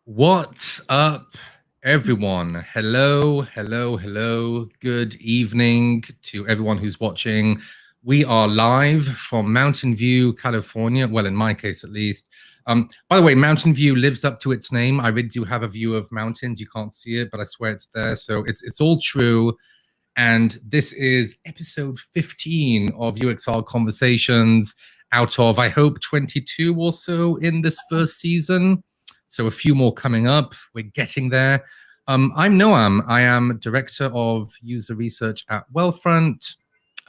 What's up, everyone? Hello, hello, hello. Good evening to everyone who's watching. We are live from Mountain View, California. Well, in my case, at least. By the way, Mountain View lives up to its name. I really do have a view of mountains. You can't see it, but I swear it's there. So it's all true. And this is episode 15 of UXR Conversations out of, I hope, 22 or so in this first season. So a few more coming up. We're getting there. I'm Noam. I am Director of User Research at Wealthfront,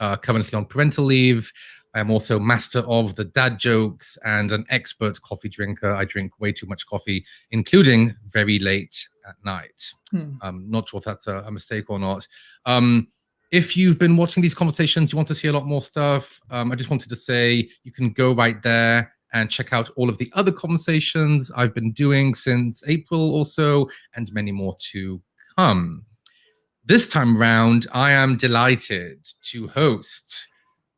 currently on parental leave. I am also master of the dad jokes and an expert coffee drinker. I drink way too much coffee, including very late at night. Not sure if that's a mistake or not. If you've been watching these conversations, you want to see a lot more stuff, I just wanted to say you can go right there and check out all of the other conversations I've been doing since April or so, and many more to come. This time around, I am delighted to host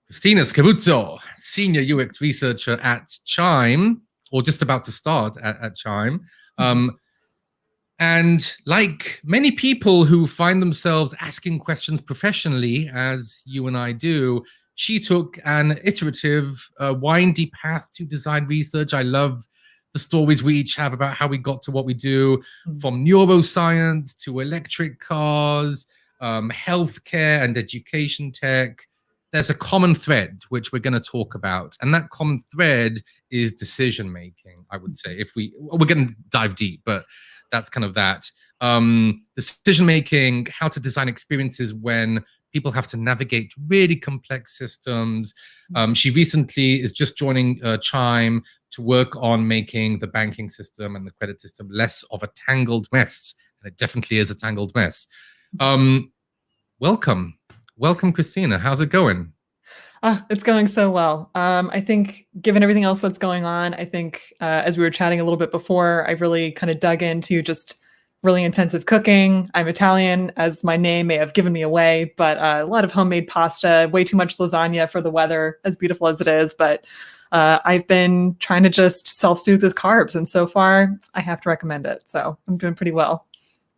Christina Scavuzzo, Senior UX Researcher at Chime, or just about to start at Chime. And like many people who find themselves asking questions professionally, as you and I do, she took an iterative, windy path to design research. I love the stories we each have about how we got to what we do, from neuroscience to electric cars, healthcare and education tech. There's a common thread, which we're going to talk about. And that common thread is decision making, I would say. We're going to dive deep, but that's kind of that. Decision making, how to design experiences when people have to navigate really complex systems. She recently is just joining Chime to work on making the banking system and the credit system less of a tangled mess. And it definitely is a tangled mess. Welcome, Christina. How's it going? It's going so well. I think given everything else that's going on, I think as we were chatting a little bit before, I really kind of dug into just really intensive cooking. I'm Italian, as my name may have given me away, but a lot of homemade pasta, way too much lasagna for the weather, as beautiful as it is. But I've been trying to just self-soothe with carbs, and so far I have to recommend it. So I'm doing pretty well.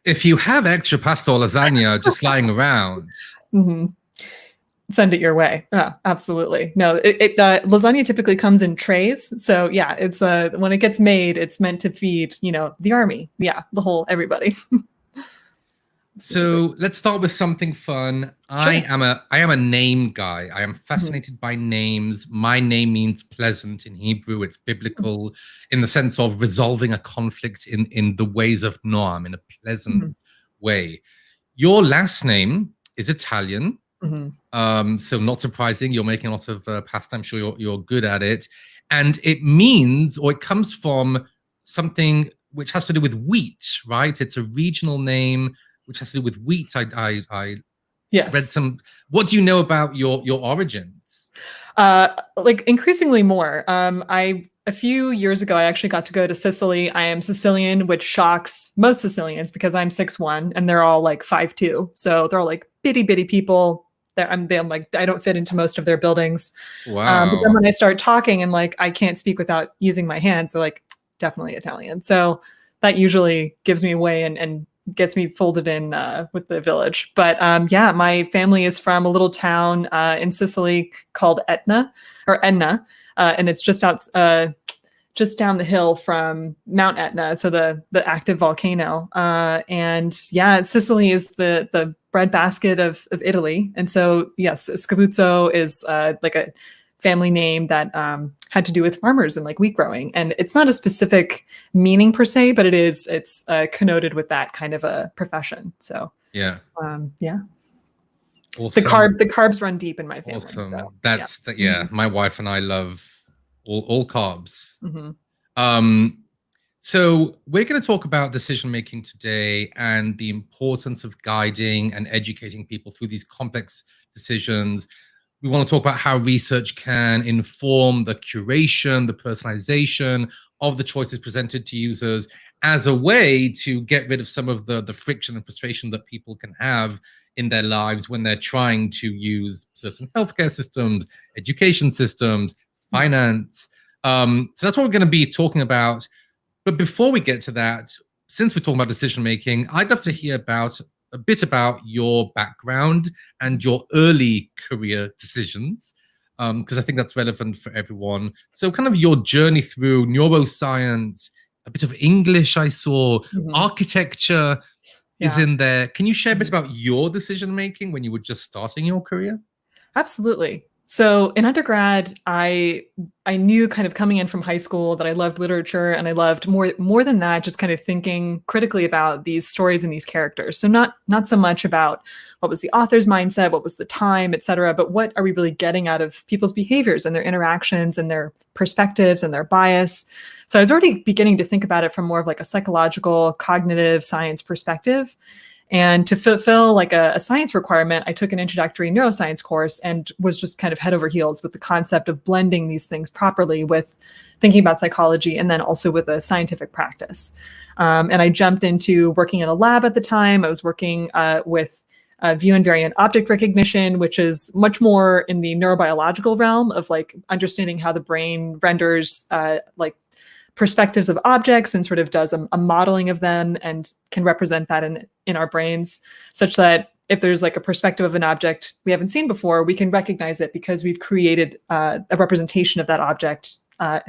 If you have extra pasta or lasagna just lying around, send it your way. Yeah, absolutely. No, lasagna typically comes in trays. So yeah, it's when it gets made, it's meant to feed, the army. Yeah, the whole everybody. So let's start with something fun. Sure. I am a name guy. I am fascinated by names. My name means pleasant in Hebrew. It's biblical in the sense of resolving a conflict in the ways of Noam, in a pleasant way. Your last name is Italian. So not surprising, you're making a lot of pasta. I'm sure you're good at it. And it means, or it comes from something which has to do with wheat, right? It's a regional name which has to do with wheat. I yes. read some. What do you know about your origins? Like increasingly more. A few years ago, I actually got to go to Sicily. I am Sicilian, which shocks most Sicilians because I'm 6'1" and they're all like 5'2". So they're all like bitty people. I'm like, I don't fit into most of their buildings. Wow. But then when I start talking and like, I can't speak without using my hands, so like definitely Italian. So that usually gives me away and gets me folded in with the village. But yeah, my family is from a little town in Sicily called Enna, and it's just down the hill from Mount Etna, so the active volcano. And yeah, Sicily is the breadbasket of Italy. And so yes, Scavuzzo is like a family name that had to do with farmers and like wheat growing. And it's not a specific meaning per se, but it's connoted with that kind of a profession. So yeah. Yeah. Awesome. The carbs run deep in my family. Awesome. So, That's my wife and I love all carbs. So we're going to talk about decision making today and the importance of guiding and educating people through these complex decisions. We want to talk about how research can inform the curation, the personalization of the choices presented to users as a way to get rid of some of the friction and frustration that people can have in their lives when they're trying to use certain healthcare systems, education systems, finance. So that's what we're going to be talking about. But before we get to that, since we're talking about decision making, I'd love to hear about a bit about your background and your early career decisions, because I think that's relevant for everyone. So kind of your journey through neuroscience, a bit of English I saw, architecture is in there. Can you share a bit about your decision making when you were just starting your career? Absolutely. So in undergrad, I knew kind of coming in from high school that I loved literature, and I loved more than that, just kind of thinking critically about these stories and these characters. So not so much about what was the author's mindset, what was the time, et cetera, but what are we really getting out of people's behaviors and their interactions and their perspectives and their bias. So I was already beginning to think about it from more of like a psychological, cognitive science perspective. And to fulfill like a science requirement, I took an introductory neuroscience course and was just kind of head over heels with the concept of blending these things properly with thinking about psychology and then also with a scientific practice. And I jumped into working in a lab at the time. I was working with view invariant object recognition, which is much more in the neurobiological realm of like understanding how the brain renders like perspectives of objects and sort of does a modeling of them and can represent that in our brains, such that if there's like a perspective of an object we haven't seen before, we can recognize it because we've created a representation of that object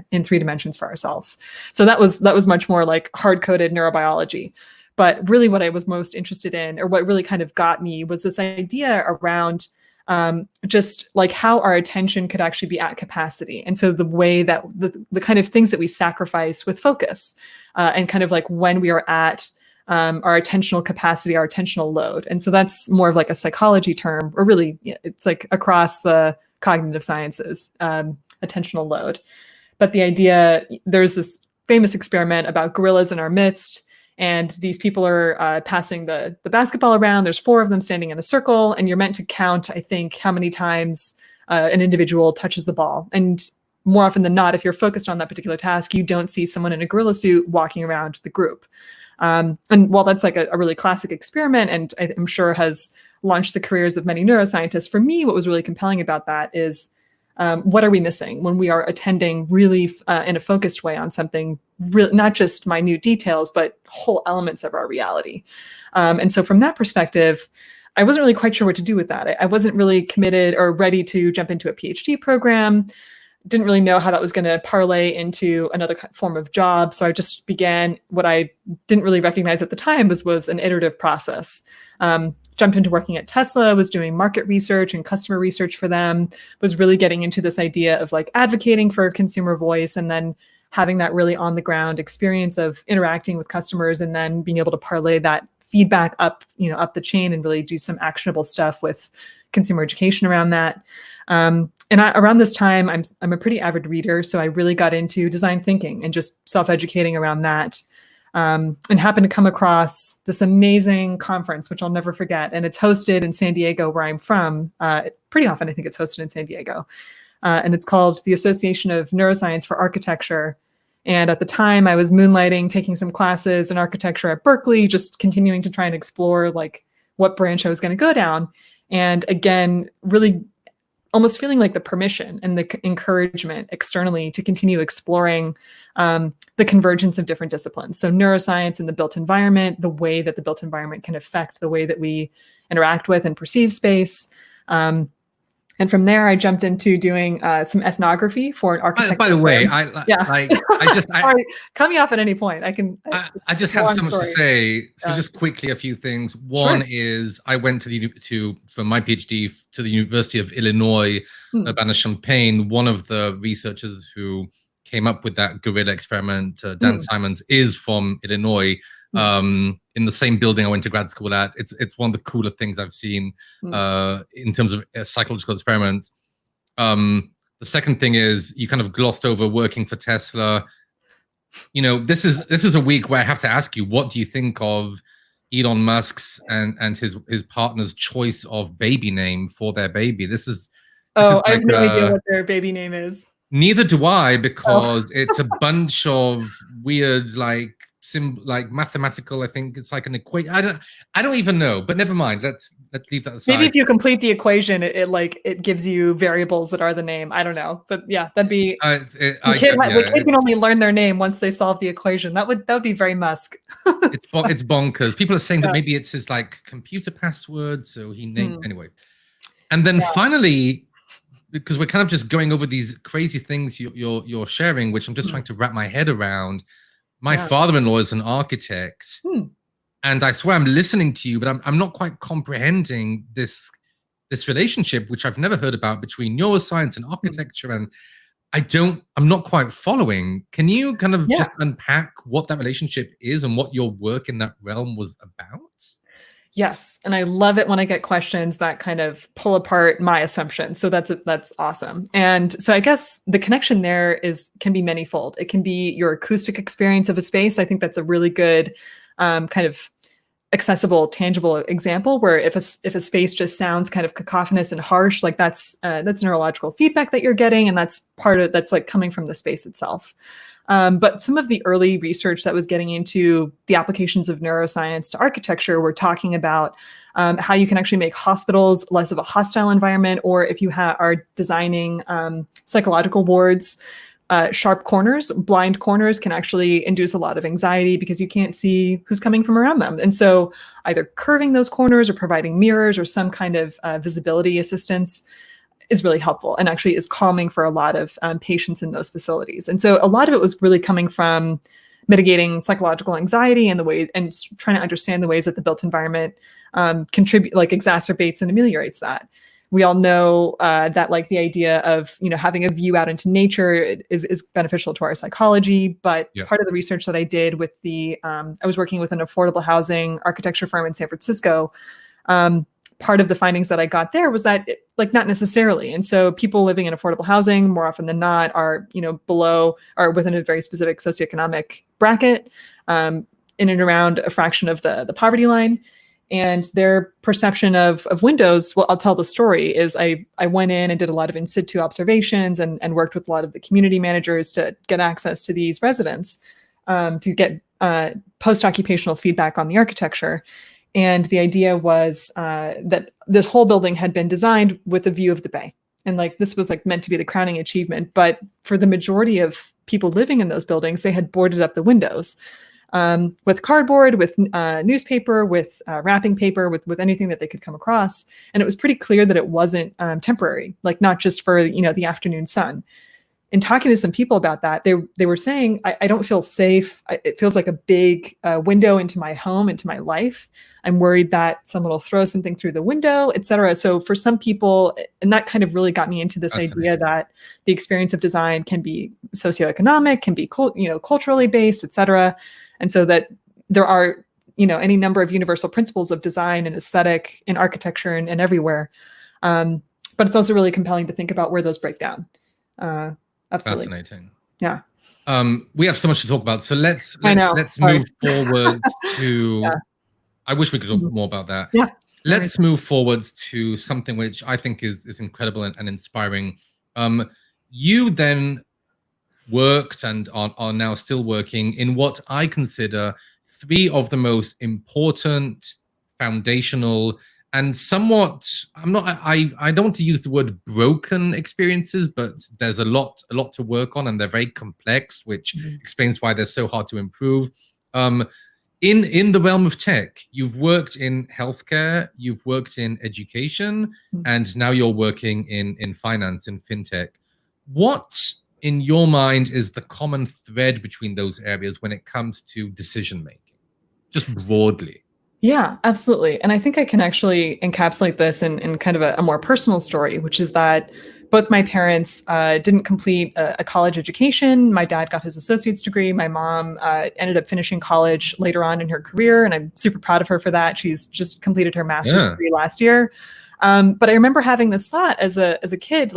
in 3 dimensions for ourselves. So that was much more like hard-coded neurobiology. But really what I was most interested in, or what really kind of got me, was this idea around just like how our attention could actually be at capacity. And so the way that the kind of things that we sacrifice with focus and kind of like when we are at our attentional capacity, our attentional load. And so that's more of like a psychology term, or really it's like across the cognitive sciences, attentional load. But the idea, there's this famous experiment about gorillas in our midst. And these people are passing the basketball around. There's 4 of them standing in a circle, and you're meant to count, I think, how many times an individual touches the ball. And more often than not, if you're focused on that particular task, you don't see someone in a gorilla suit walking around the group. And while that's like a really classic experiment, and I'm sure has launched the careers of many neuroscientists, for me, what was really compelling about that is what are we missing when we are attending really in a focused way on something, not just minute details, but whole elements of our reality. And so from that perspective, I wasn't really quite sure what to do with that. I wasn't really committed or ready to jump into a PhD program. Didn't really know how that was going to parlay into another form of job. So I just began what I didn't really recognize at the time was an iterative process. Jumped into working at Tesla, was doing market research and customer research for them, was really getting into this idea of like advocating for consumer voice, and then having that really on the ground experience of interacting with customers, and then being able to parlay that feedback up the chain and really do some actionable stuff with consumer education around that. Around this time, I'm a pretty avid reader, so I really got into design thinking and just self-educating around that. And happened to come across this amazing conference, which I'll never forget. And it's hosted in San Diego, where I'm from. Pretty often, I think it's hosted in San Diego. And it's called the Association of Neuroscience for Architecture. And at the time, I was moonlighting, taking some classes in architecture at Berkeley, just continuing to try and explore like what branch I was going to go down. And again, really almost feeling like the permission and the encouragement externally to continue exploring the convergence of different disciplines. So neuroscience and the built environment, the way that the built environment can affect the way that we interact with and perceive space. And from there, I jumped into doing some ethnography for an architect. By the way, Sorry, cut me off at any point. I just have so much to say. So just quickly, a few things. One is I went for my PhD to the University of Illinois, Urbana-Champaign. One of the researchers who came up with that gorilla experiment, Dan Simons, is from Illinois. In the same building I went to grad school at. It's one of the cooler things I've seen in terms of psychological experiments. The second thing is you kind of glossed over working for Tesla. This is a week where I have to ask you, what do you think of Elon Musk's and his partner's choice of baby name for their baby? I have no idea what their baby name is. Neither do I, because it's a bunch of weird like mathematical. I think it's like an equation. I don't even know. But never mind. let's leave that Maybe aside. if you complete the equation, it gives you variables that are the name. I don't know, but yeah, that'd be the kid can only learn their name once they solve the equation. That would be very Musk. It's bonkers. People are saying that Yeah. maybe it's his like computer password, so he named anyway. And then Yeah. finally, because we're kind of just going over these crazy things you're sharing, which I'm just trying to wrap my head around. My father-in-law is an architect, and I swear I'm listening to you, but I'm not quite comprehending this relationship, which I've never heard about, between neuroscience and architecture, and I'm not quite following. Can you kind of just unpack what that relationship is and what your work in that realm was about? Yes, and I love it when I get questions that kind of pull apart my assumptions. So that's awesome. And so I guess the connection there can be manyfold. It can be your acoustic experience of a space. I think that's a really good kind of accessible, tangible example where if a space just sounds kind of cacophonous and harsh, like that's neurological feedback that you're getting, and that's like coming from the space itself. But some of the early research that was getting into the applications of neuroscience to architecture were talking about how you can actually make hospitals less of a hostile environment, or if you are designing psychological wards, sharp corners, blind corners can actually induce a lot of anxiety because you can't see who's coming from around them. And so either curving those corners or providing mirrors or some kind of visibility assistance is really helpful and actually is calming for a lot of patients in those facilities. And so a lot of it was really coming from mitigating psychological anxiety and trying to understand the ways that the built environment exacerbates and ameliorates that. We all know that like the idea of having a view out into nature is beneficial to our psychology. But part of the research that I did with I was working with an affordable housing architecture firm in San Francisco. Part of the findings that I got there was that not necessarily. And so people living in affordable housing more often than not are below or within a very specific socioeconomic bracket, in and around a fraction of the poverty line. And their perception of windows, well, I'll tell the story, is I went in and did a lot of in situ observations and worked with a lot of the community managers to get access to these residents, to get post-occupational feedback on the architecture. And the idea was that this whole building had been designed with a view of the bay. And this was meant to be the crowning achievement. But for the majority of people living in those buildings, they had boarded up the windows with cardboard, with newspaper, with wrapping paper, with anything that they could come across. And it was pretty clear that it wasn't temporary, not just for the afternoon sun. In talking to some people about that, they were saying, I don't feel safe. It feels like a big window into my home, into my life. I'm worried that someone will throw something through the window, et cetera. So for some people, and that kind of really got me into this idea that the experience of design can be socioeconomic, can be culturally based, et cetera. And so that there are any number of universal principles of design and aesthetic in architecture and everywhere. But it's also really compelling to think about where those break down. Absolutely. Fascinating. Yeah. We have so much to talk about, so let's move forward to. I wish we could talk more about that. Yeah. Let's move forwards to something which I think is incredible and inspiring. You then worked and are now still working in what I consider three of the most important, foundational, and somewhat, I don't want to use the word broken experiences, but there's a lot to work on, and they're very complex, which explains why they're so hard to improve. In the realm of tech, you've worked in healthcare, you've worked in education, and now you're working in finance, in fintech. What, in your mind, is the common thread between those areas when it comes to decision making, just broadly? Yeah, absolutely. And I think I can actually encapsulate this in kind of a more personal story, which is that both my parents didn't complete a college education. My dad got his associate's degree. My mom ended up finishing college later on in her career, and I'm super proud of her for that. She's just completed her master's degree last year. But I remember having this thought as a kid,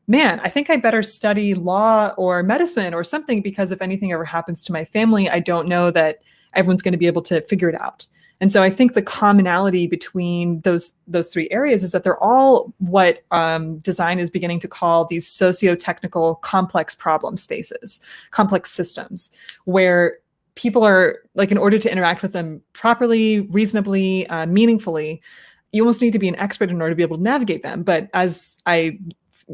man, I think I better study law or medicine or something, because if anything ever happens to my family, I don't know that everyone's going to be able to figure it out. And so I think the commonality between those three areas is that they're all what design is beginning to call these socio-technical complex problem spaces, complex systems, where people are, in order to interact with them properly, reasonably, meaningfully, you almost need to be an expert in order to be able to navigate them. But as I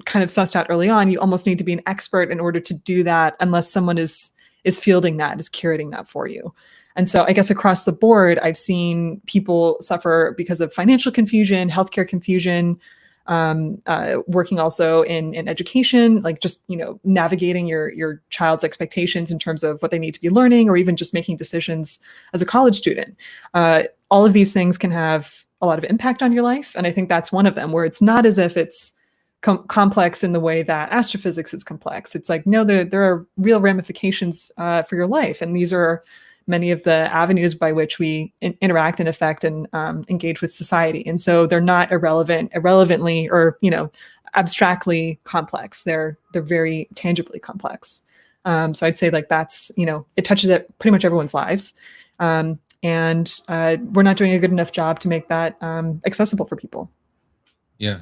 kind of sussed out early on, you almost need to be an expert in order to do that, unless someone is fielding that, is curating that for you. And so I guess across the board, I've seen people suffer because of financial confusion, healthcare confusion, working also in education, like just, navigating your child's expectations in terms of what they need to be learning, or even just making decisions as a college student. All of these things can have a lot of impact on your life. And I think that's one of them, where it's not as if it's complex in the way that astrophysics is complex. It's like, no, there are real ramifications for your life. And these are many of the avenues by which we interact and affect and engage with society. And so they're not irrelevantly, or, abstractly complex. They're very tangibly complex. So I'd say like that's, it touches at pretty much everyone's lives. And we're not doing a good enough job to make that accessible for people. Yeah.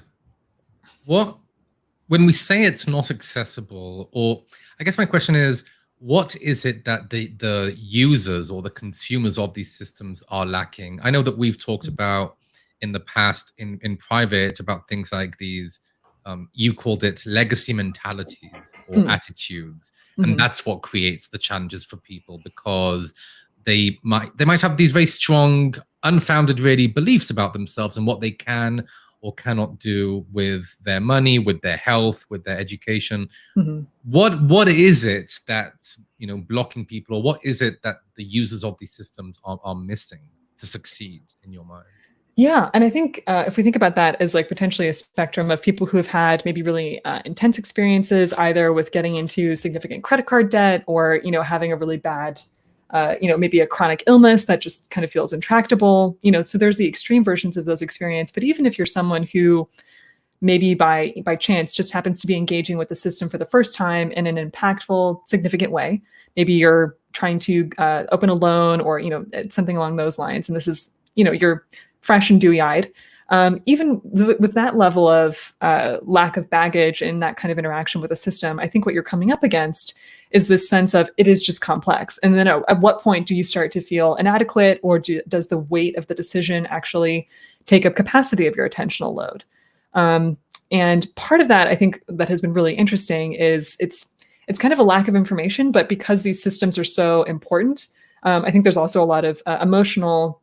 When we say it's not accessible, or I guess my question is, what is it that the users or the consumers of these systems are lacking? I know that we've talked about in the past in private about things like these, you called it legacy mentalities or attitudes. And that's what creates the challenges for people, because they might have these very strong, unfounded really beliefs about themselves and what they can or cannot do with their money, with their health, with their education. What is it that, blocking people, or what is it that the users of these systems are missing to succeed in your mind? Yeah, and I think if we think about that as like potentially a spectrum of people who have had maybe really intense experiences, either with getting into significant credit card debt, or having a really bad maybe a chronic illness that just kind of feels intractable, so there's the extreme versions of those experiences. But even if you're someone who maybe by chance just happens to be engaging with the system for the first time in an impactful, significant way, maybe you're trying to open a loan, or, something along those lines, and this is, you're fresh and dewy-eyed. Even with that level of lack of baggage and that kind of interaction with a system, I think what you're coming up against is this sense of it is just complex. And then at what point do you start to feel inadequate, or does the weight of the decision actually take up capacity of your attentional load? And part of that, I think, that has been really interesting is it's kind of a lack of information, but because these systems are so important, I think there's also a lot of emotional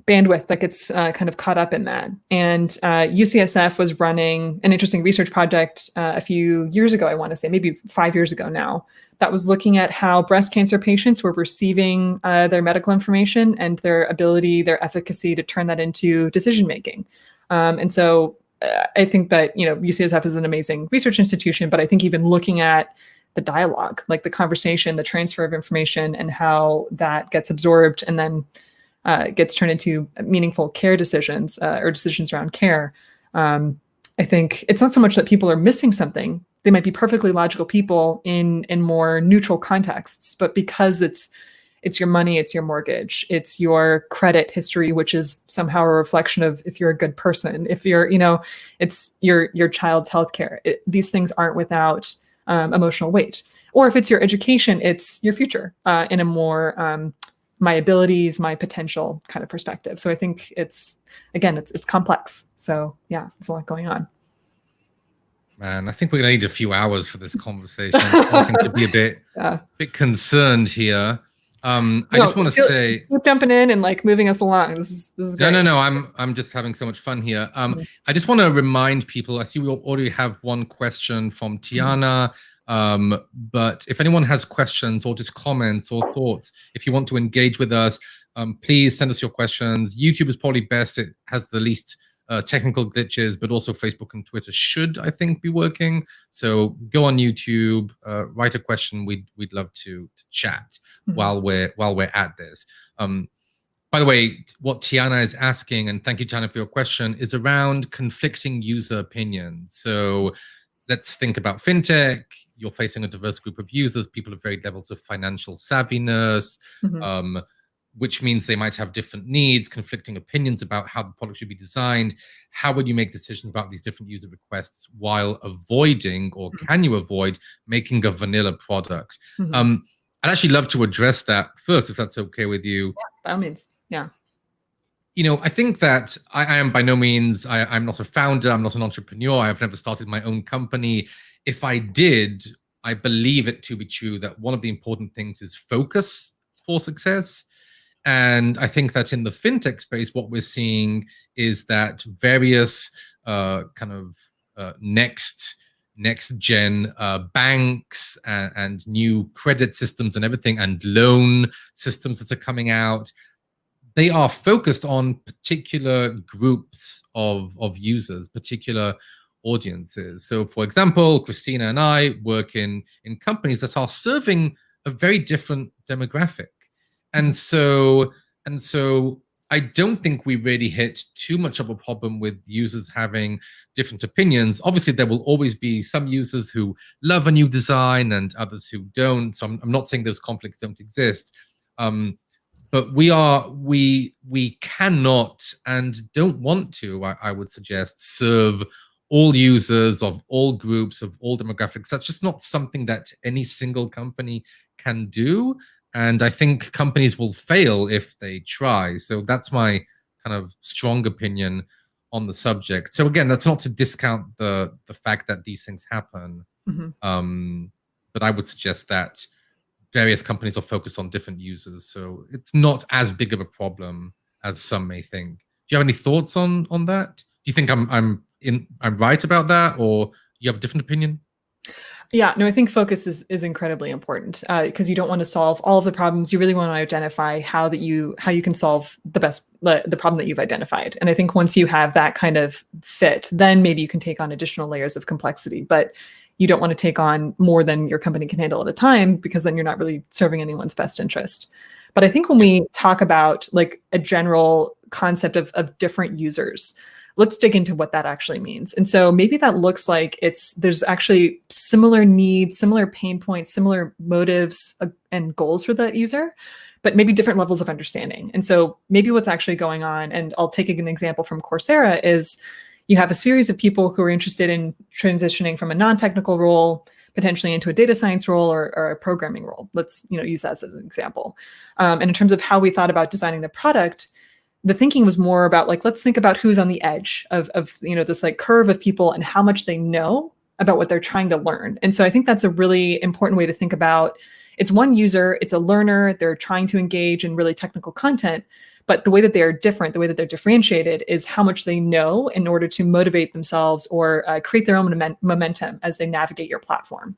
bandwidth that gets kind of caught up in that. And UCSF was running an interesting research project a few years ago, I want to say, maybe 5 years ago now, that was looking at how breast cancer patients were receiving their medical information and their ability, their efficacy to turn that into decision-making. And so I think that, UCSF is an amazing research institution, but I think even looking at the dialogue, like the conversation, the transfer of information, and how that gets absorbed and then gets turned into meaningful care decisions or decisions around care. I think it's not so much that people are missing something. They might be perfectly logical people in more neutral contexts, but because it's your money, it's your mortgage, it's your credit history, which is somehow a reflection of if you're a good person, if you're, it's your child's healthcare. These things aren't without emotional weight. Or if it's your education, it's your future in a more my abilities, my potential kind of perspective. So I think it's complex. So yeah, there's a lot going on. Man, I think we're gonna need a few hours for this conversation. I'm starting to be a bit concerned here. I just want to say, keep jumping in and like moving us along. This is great. No. I'm just having so much fun here. I just want to remind people. I see we already have one question from Tiana. But if anyone has questions or just comments or thoughts, if you want to engage with us, please send us your questions. YouTube is probably best. It has the least technical glitches, but also Facebook and Twitter should, I think, be working. So go on YouTube, write a question. We'd love to chat while we're at this. By the way, what Tiana is asking, and thank you, Tiana, for your question, is around conflicting user opinions. So let's think about fintech. You're facing a diverse group of users, people of varied levels of financial savviness, which means they might have different needs, conflicting opinions about how the product should be designed. How would you make decisions about these different user requests while avoiding, or can you avoid, making a vanilla product? I'd actually love to address that first, if that's okay with you. Yeah, by all means. Yeah. I think that I am by no means, I'm not a founder, I'm not an entrepreneur, I've never started my own company. If I did, I believe it to be true that one of the important things is focus for success. And I think that in the fintech space, what we're seeing is that various kind of next gen banks and new credit systems and everything, and loan systems that are coming out, they are focused on particular groups of users, particular audiences. So, for example, Christina and I work in companies that are serving a very different demographic. And so I don't think we really hit too much of a problem with users having different opinions. Obviously, there will always be some users who love a new design and others who don't. So I'm not saying those conflicts don't exist. But we cannot and don't want to, I would suggest, serve all users of all groups, of all demographics. That's just not something that any single company can do. And I think companies will fail if they try. So that's my kind of strong opinion on the subject. So again, that's not to discount the fact that these things happen. But I would suggest that various companies are focused on different users, so it's not as big of a problem as some may think. Do you have any thoughts on that? Do you think I'm right about that, or you have a different opinion? Yeah, no, I think focus is incredibly important because you don't want to solve all of the problems. You really want to identify how you can solve the problem that you've identified. And I think once you have that kind of fit, then maybe you can take on additional layers of complexity. But you don't want to take on more than your company can handle at a time, because then you're not really serving anyone's best interest. But I think when we talk about like a general concept of different users, let's dig into what that actually means. And so maybe that looks like there's actually similar needs, similar pain points, similar motives and goals for that user, but maybe different levels of understanding. And so maybe what's actually going on, and I'll take an example from Coursera, is you have a series of people who are interested in transitioning from a non-technical role potentially into a data science role or a programming role. Let's use that as an example. And in terms of how we thought about designing the product, the thinking was more about like, let's think about who's on the edge of this like curve of people and how much they know about what they're trying to learn. And so I think that's a really important way to think about. It's one user, it's a learner, they're trying to engage in really technical content, but the way that they are different, the way that they're differentiated is how much they know in order to motivate themselves or create their own momentum as they navigate your platform.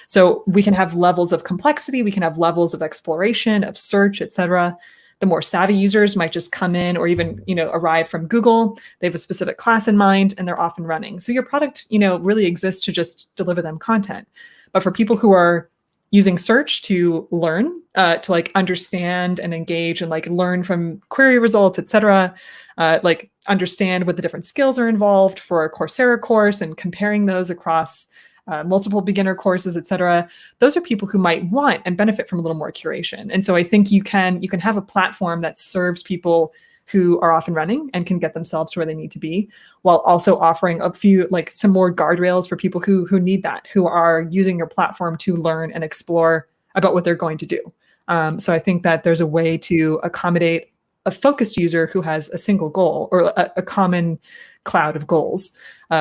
So we can have levels of complexity, we can have levels of exploration, of search, et cetera. The more savvy users might just come in or even, arrive from Google. They have a specific class in mind and they're off and running. So your product, really exists to just deliver them content. But for people who are using search to learn, to like understand and engage and like learn from query results, et cetera, like understand what the different skills are involved for a Coursera course and comparing those across multiple beginner courses, et cetera. Those are people who might want and benefit from a little more curation. And so I think you can have a platform that serves people who are off and running and can get themselves to where they need to be, while also offering a few, like some more guardrails for people who need that, who are using your platform to learn and explore about what they're going to do. So I think that there's a way to accommodate a focused user who has a single goal or a common cloud of goals,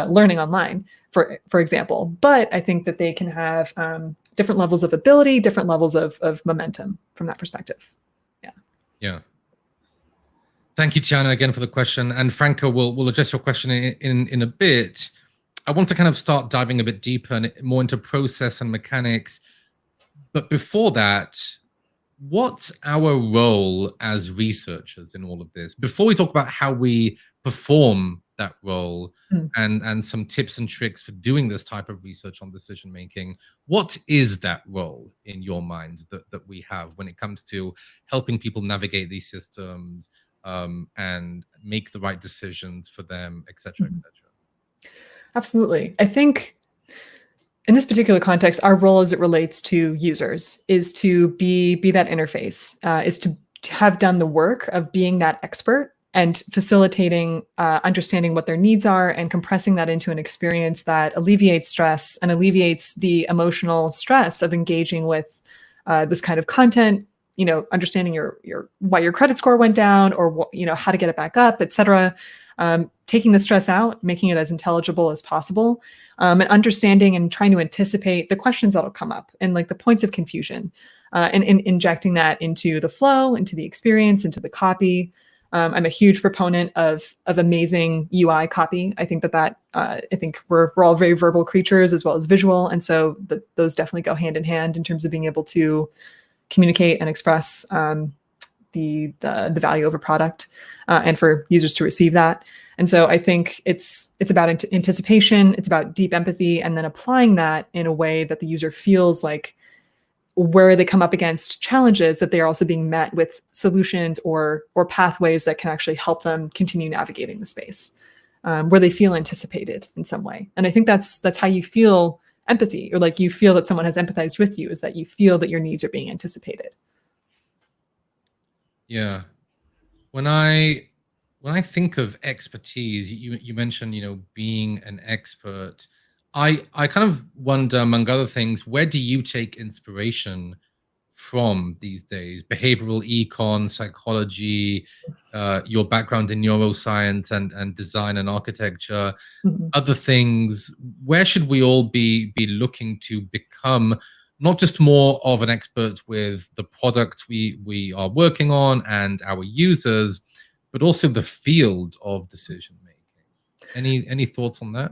learning online, for example. But I think that they can have different levels of ability, different levels of momentum from that perspective. Yeah. Thank you, Tiana, again for the question. And Franco, we'll address your question in a bit. I want to kind of start diving a bit deeper and more into process and mechanics. But before that, what's our role as researchers in all of this? Before we talk about how we perform that role and some tips and tricks for doing this type of research on decision making, what is that role in your mind that we have when it comes to helping people navigate these systems, and make the right decisions for them, et cetera, et cetera? Absolutely. I think in this particular context, our role as it relates to users is to be that interface, is to have done the work of being that expert and facilitating understanding what their needs are and compressing that into an experience that alleviates stress and alleviates the emotional stress of engaging with this kind of content, understanding your why your credit score went down, or how to get it back up, etc. Taking the stress out, making it as intelligible as possible, and understanding and trying to anticipate the questions that'll come up and like the points of confusion, and injecting that into the flow, into the experience, into the copy. I'm a huge proponent of amazing UI copy. I think I think we're all very verbal creatures as well as visual, and so those definitely go hand in hand in terms of being able to communicate and express the value of a product, and for users to receive that. And so I think it's about anticipation, it's about deep empathy, and then applying that in a way that the user feels like where they come up against challenges, that they are also being met with solutions or pathways that can actually help them continue navigating the space, where they feel anticipated in some way. And I think that's how you feel empathy, or like you feel that someone has empathized with you, is that you feel that your needs are being anticipated. Yeah. When I think of expertise, you mentioned, being an expert. I kind of wonder, among other things, where do you take inspiration from these days? Behavioral econ, psychology, your background in neuroscience and design and architecture, other things. Where should we all be looking to become not just more of an expert with the product we are working on and our users, but also the field of decision making? Any thoughts on that?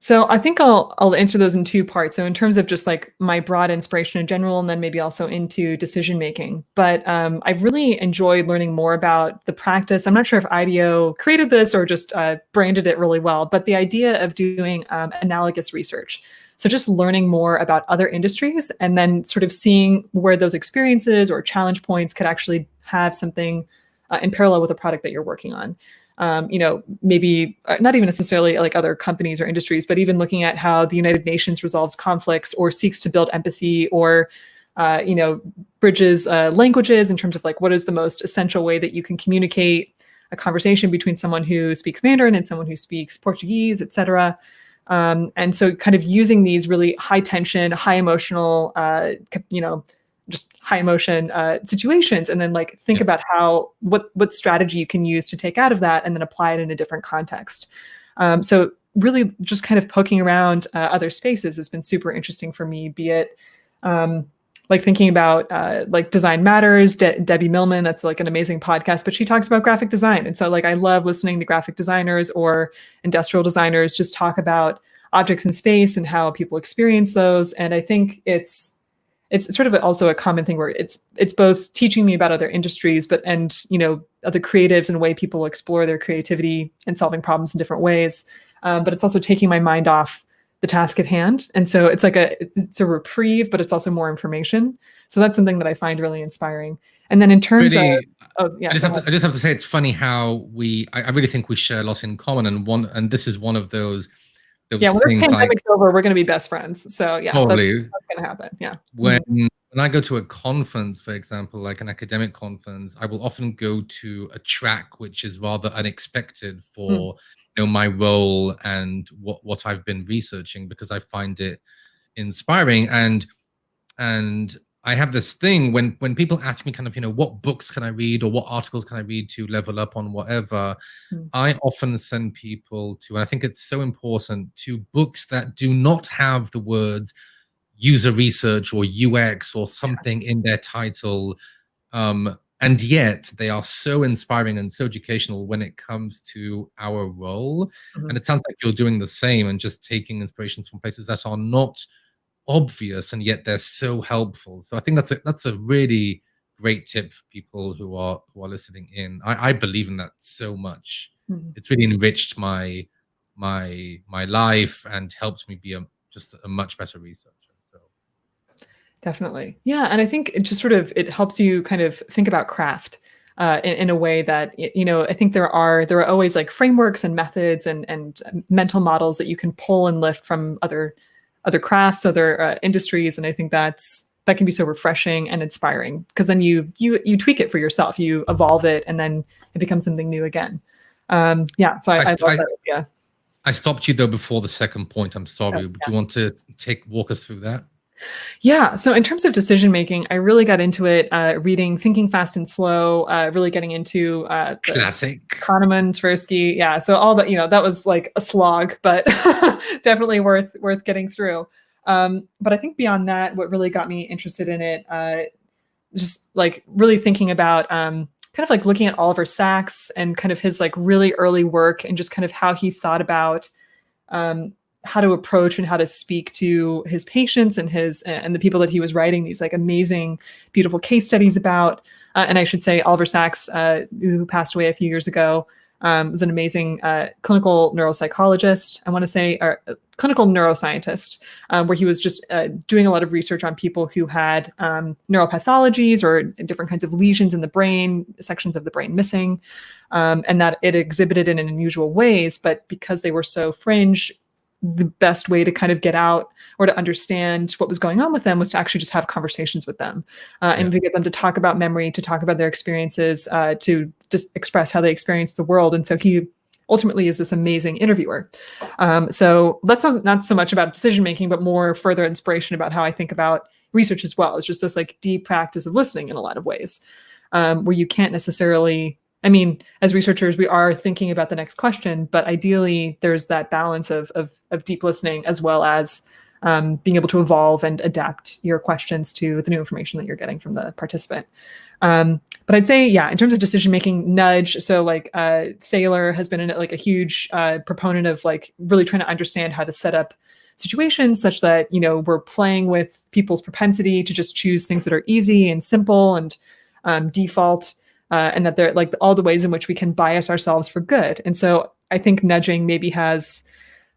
So I think I'll answer those in two parts. So in terms of just like my broad inspiration in general, and then maybe also into decision making. But I've really enjoyed learning more about the practice. I'm not sure if IDEO created this or just branded it really well, but the idea of doing analogous research. So just learning more about other industries and then sort of seeing where those experiences or challenge points could actually have something in parallel with a product that you're working on. Maybe not even necessarily like other companies or industries, but even looking at how the United Nations resolves conflicts or seeks to build empathy, or, bridges languages in terms of like what is the most essential way that you can communicate a conversation between someone who speaks Mandarin and someone who speaks Portuguese, et cetera. And so kind of using these really high tension, high emotional, just high emotion situations, and then like think about what strategy you can use to take out of that and then apply it in a different context. So really just kind of poking around other spaces has been super interesting for me, be it like thinking about like Design Matters, Debbie Millman, that's like an amazing podcast, but she talks about graphic design. And so like I love listening to graphic designers or industrial designers just talk about objects in space and how people experience those. And I think it's sort of also a common thing where it's both teaching me about other industries, and other creatives and the way people explore their creativity and solving problems in different ways. But it's also taking my mind off the task at hand. And so it's like it's a reprieve, but it's also more information. So that's something that I find really inspiring. And then in terms really, of yeah, I just have to say it's funny how I really think we share a lot in common, and this is one of those when the pandemic's over, we're going to be best friends. So yeah, probably that's going to happen. Yeah. When I go to a conference, for example, like an academic conference, I will often go to a track which is rather unexpected for my role and what I've been researching, because I find it inspiring. And I have this thing when people ask me kind of, what books can I read or what articles can I read to level up on whatever, I often send people to, and I think it's so important, to books that do not have the words user research or UX or something in their title. And yet they are so inspiring and so educational when it comes to our role. And it sounds like you're doing the same and just taking inspirations from places that are not obvious and yet they're so helpful. So I think that's a really great tip for people who are listening in. I believe in that so much. It's really enriched my life and helps me be just a much better researcher. Definitely. Yeah. And I think it just sort of, it helps you kind of think about craft in a way that, I think there are always like frameworks and methods and mental models that you can pull and lift from other crafts, other industries. And I think that can be so refreshing and inspiring, because then you tweak it for yourself, you evolve it, and then it becomes something new again. So I love that. Yeah. I stopped you though before the second point. I'm sorry. Would you want to walk us through that? Yeah. So in terms of decision making, I really got into it reading Thinking Fast and Slow, really getting into the Classic. Kahneman, Tversky. Yeah. So all that, that was like a slog, but definitely worth getting through. But I think beyond that, what really got me interested in it, just like really thinking about kind of like looking at Oliver Sacks and kind of his like really early work and just kind of how he thought about how to approach and how to speak to his patients and the people that he was writing these like amazing, beautiful case studies about. And I should say Oliver Sacks, who passed away a few years ago, was an amazing clinical neuropsychologist, I want to say, or clinical neuroscientist, where he was just doing a lot of research on people who had neuropathologies or different kinds of lesions in the brain, sections of the brain missing, and that it exhibited in unusual ways. But because they were so fringe, the best way to kind of get out or to understand what was going on with them was to actually just have conversations with them and to get them to talk about memory, to talk about their experiences, to just express how they experience the world. And so he ultimately is this amazing interviewer. So that's not so much about decision making, but more further inspiration about how I think about research as well. It's just this like deep practice of listening in a lot of ways, where you can't necessarily, I mean, as researchers, we are thinking about the next question, but ideally there's that balance of deep listening as well as being able to evolve and adapt your questions to the new information that you're getting from the participant. But I'd say, yeah, in terms of decision-making, nudge. So like Thaler has been like a huge proponent of like really trying to understand how to set up situations such that, we're playing with people's propensity to just choose things that are easy and simple and default. And that they're like all the ways in which we can bias ourselves for good. And so I think nudging maybe has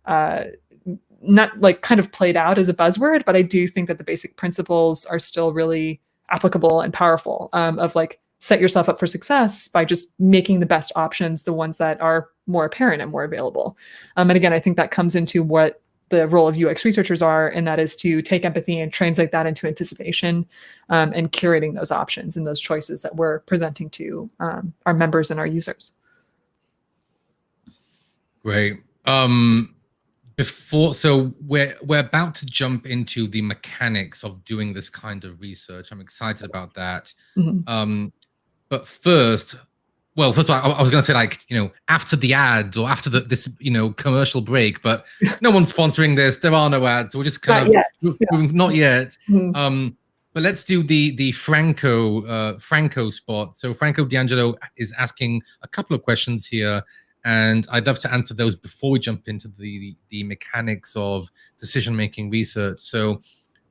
not like kind of played out as a buzzword, but I do think that the basic principles are still really applicable and powerful, of like set yourself up for success by just making the best options, the ones that are more apparent and more available. And again, I think that comes into what the role of UX researchers are, and that is to take empathy and translate that into anticipation, and curating those options and those choices that we're presenting to our members and our users. Great. So we're about to jump into the mechanics of doing this kind of research. I'm excited about that. Mm-hmm. But first of all, I was going to say like, after the ad or after this, commercial break, but no one's sponsoring this. There are no ads. So we're just kind not yet. Mm-hmm. But let's do the Franco spot. So Franco D'Angelo is asking a couple of questions here, and I'd love to answer those before we jump into the mechanics of decision-making research. So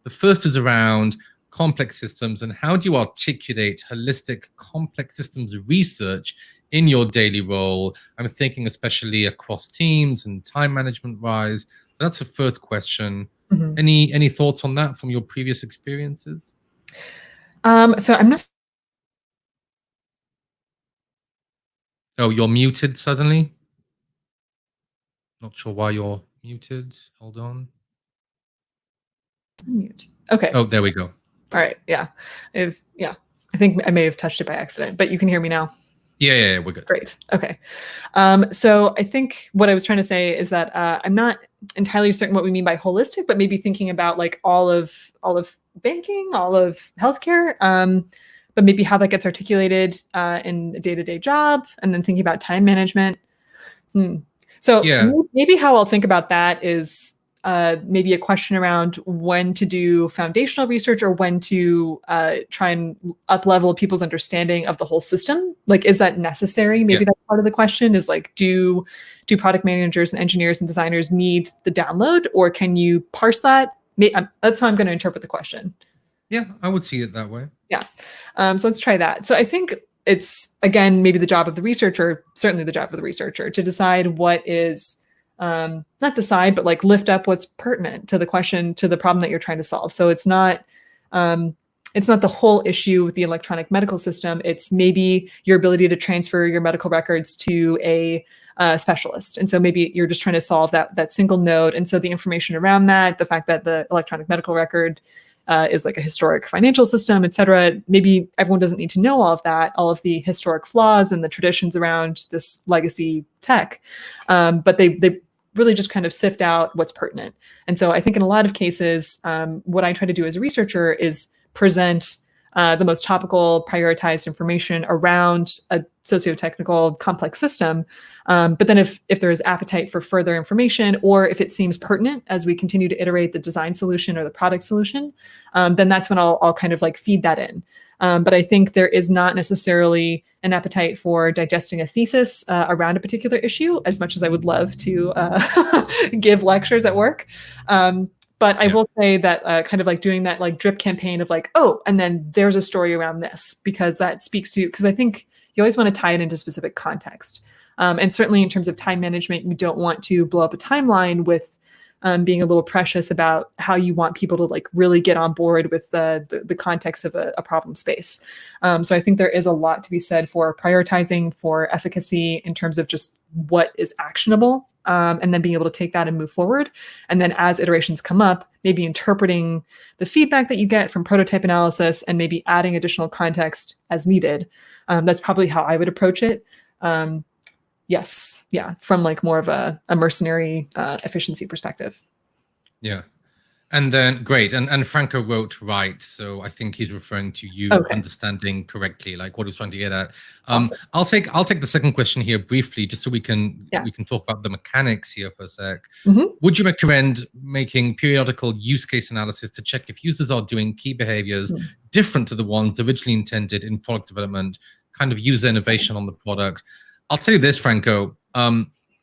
the first is around complex systems, and how do you articulate holistic complex systems research in your daily role? I'm thinking especially across teams and time management wise. That's the first question. Mm-hmm. Any thoughts on that from your previous experiences? So I'm not. Oh, you're muted suddenly. Not sure why you're muted. Hold on. Mute. Okay. Oh, there we go. All right. Yeah. I think I may have touched it by accident, but you can hear me now. Yeah, we're good. Great. Okay. So I think what I was trying to say is that I'm not entirely certain what we mean by holistic, but maybe thinking about like all of banking, all of healthcare, but maybe how that gets articulated in a day-to-day job, and then thinking about time management. So maybe how I'll think about that is maybe a question around when to do foundational research or when to try and up-level people's understanding of the whole system. Like, is that necessary? Maybe that's part of the question is like, do product managers and engineers and designers need the download, or can you parse that? That's how I'm going to interpret the question. Yeah, I would see it that way. Yeah. So let's try that. So I think it's, again, maybe the job of the researcher, certainly the job of the researcher, to decide what is, not decide, but like lift up what's pertinent to the question, to the problem that you're trying to solve. So it's not the whole issue with the electronic medical system. It's maybe your ability to transfer your medical records to a specialist. And so maybe you're just trying to solve that single node. And so the information around that, the fact that the electronic medical record is like a historic financial system, et cetera. Maybe everyone doesn't need to know all of that, all of the historic flaws and the traditions around this legacy tech. But they really just kind of sift out what's pertinent. And so I think in a lot of cases, what I try to do as a researcher is present the most topical, prioritized information around a socio-technical complex system. But then if there is appetite for further information, or if it seems pertinent as we continue to iterate the design solution or the product solution, then that's when I'll kind of like feed that in. But I think there is not necessarily an appetite for digesting a thesis around a particular issue, as much as I would love to give lectures at work. But I will say that kind of like doing that like drip campaign of like, oh, and then there's a story around this, because that speaks to, because I think you always want to tie it into specific context. And certainly in terms of time management, you don't want to blow up a timeline with being a little precious about how you want people to like really get on board with the context of a problem space. So I think there is a lot to be said for prioritizing for efficacy in terms of just what is actionable, and then being able to take that and move forward. And then as iterations come up, maybe interpreting the feedback that you get from prototype analysis and maybe adding additional context as needed. That's probably how I would approach it. Yes. Yeah. From like more of a mercenary efficiency perspective. Yeah. And then great. And Franco wrote right. So I think he's referring to you understanding correctly, like what he's trying to get at. Awesome. I'll take the second question here briefly, just so we can talk about the mechanics here for a sec. Would you recommend making periodical use case analysis to check if users are doing key behaviors different to the ones originally intended in product development, kind of user innovation on the product? I'll tell you this, Franco.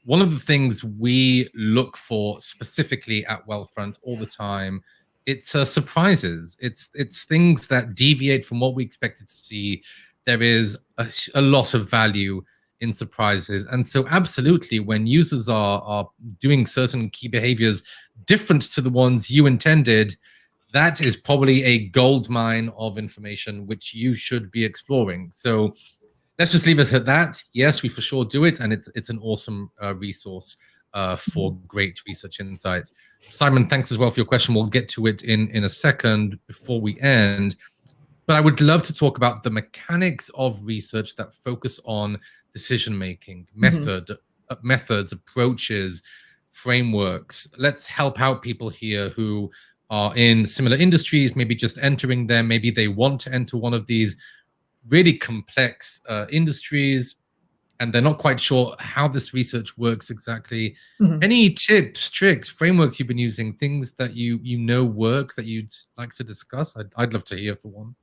One of the things we look for specifically at Wealthfront all the time, it's surprises. It's things that deviate from what we expected to see. There is a lot of value in surprises. And so absolutely, when users are doing certain key behaviors different to the ones you intended, that is probably a gold mine of information which you should be exploring. So let's just leave it at that. Yes, we for sure do it, and it's an awesome resource for great research insights. Simon, thanks as well for your question. We'll get to it in a second before we end. But I would love to talk about the mechanics of research that focus on decision-making, methods, approaches, frameworks. Let's help out people here who are in similar industries, maybe just entering them. Maybe they want to enter one of these really complex industries, and they're not quite sure how this research works exactly. Any tips, tricks, frameworks you've been using, things that you know work that you'd like to discuss? I'd love to hear for one.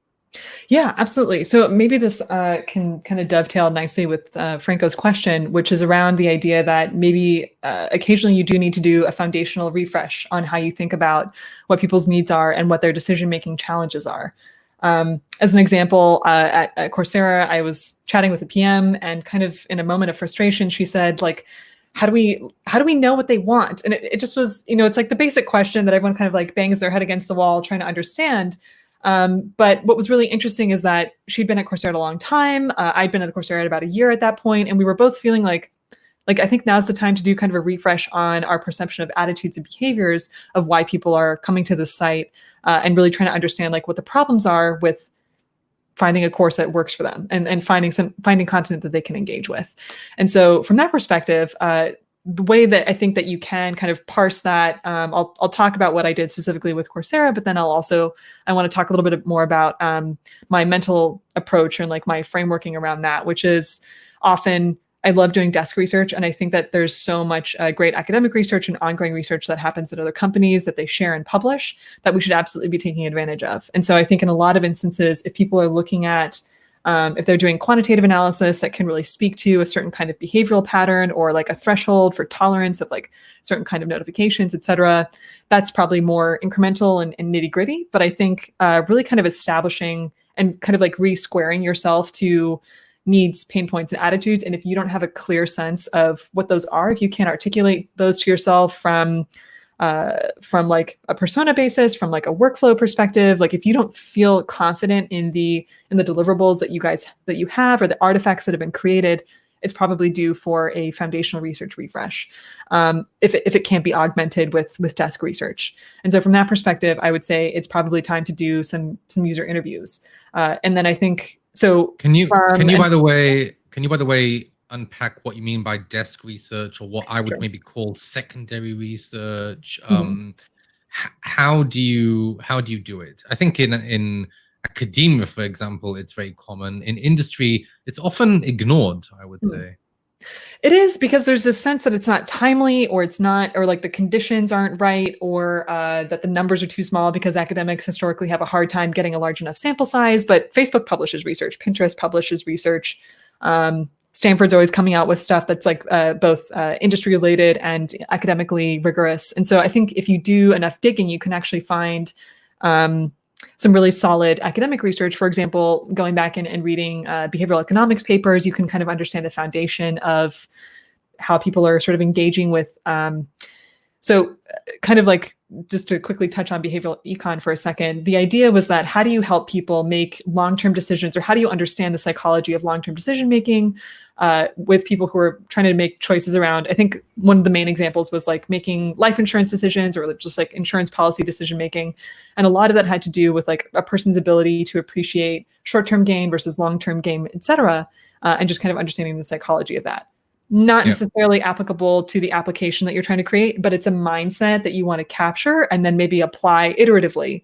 Yeah, absolutely. So maybe this can kind of dovetail nicely with Franco's question, which is around the idea that maybe occasionally you do need to do a foundational refresh on how you think about what people's needs are and what their decision-making challenges are. As an example, at Coursera, I was chatting with a PM, and kind of in a moment of frustration, she said, like, how do we know what they want? And it just was, it's like the basic question that everyone kind of like bangs their head against the wall trying to understand. But what was really interesting is that she'd been at Coursera a long time. I'd been at Coursera about a year at that point, and we were both feeling like I think now's the time to do kind of a refresh on our perception of attitudes and behaviors of why people are coming to this site, and really trying to understand like what the problems are with finding a course that works for them, and finding content that they can engage with. And so from that perspective, the way that I think that you can kind of parse that, I'll talk about what I did specifically with Coursera, but then I want to talk a little bit more about my mental approach and like my frameworking around that, which is often I love doing desk research. And I think that there's so much great academic research and ongoing research that happens at other companies that they share and publish that we should absolutely be taking advantage of. And so I think in a lot of instances, if people are looking at, if they're doing quantitative analysis that can really speak to a certain kind of behavioral pattern or like a threshold for tolerance of like certain kind of notifications, et cetera, that's probably more incremental and nitty gritty. But I think really kind of establishing and kind of like re-squaring yourself to needs, pain points, and attitudes. And if you don't have a clear sense of what those are, if you can't articulate those to yourself from like a persona basis, from like a workflow perspective, like if you don't feel confident in the deliverables that you have or the artifacts that have been created, it's probably due for a foundational research refresh, if it can't be augmented with desk research. And so from that perspective, I would say it's probably time to do some user interviews. And then I think so. Can you by the way unpack what you mean by desk research, or what I would Sure. maybe call secondary research. Mhm. How do you do it? I think in academia, for example, it's very common. In industry, it's often ignored, I would Mm. say. It is, because there's this sense that it's not timely, or it's not, or like the conditions aren't right, or that the numbers are too small, because academics historically have a hard time getting a large enough sample size. But Facebook publishes research, Pinterest publishes research. Stanford's always coming out with stuff that's like both industry related and academically rigorous. And so I think if you do enough digging, you can actually find some really solid academic research. For example, going back and reading behavioral economics papers, you can kind of understand the foundation of how people are sort of engaging with. So kind of like, just to quickly touch on behavioral econ for a second, the idea was that how do you help people make long-term decisions, or how do you understand the psychology of long-term decision making with people who are trying to make choices around, I think one of the main examples was like making life insurance decisions, or just like insurance policy decision making. And a lot of that had to do with like a person's ability to appreciate short-term gain versus long-term gain, et cetera, and just kind of understanding the psychology of that. Not Yeah. necessarily applicable to the application that you're trying to create, but it's a mindset that you want to capture and then maybe apply iteratively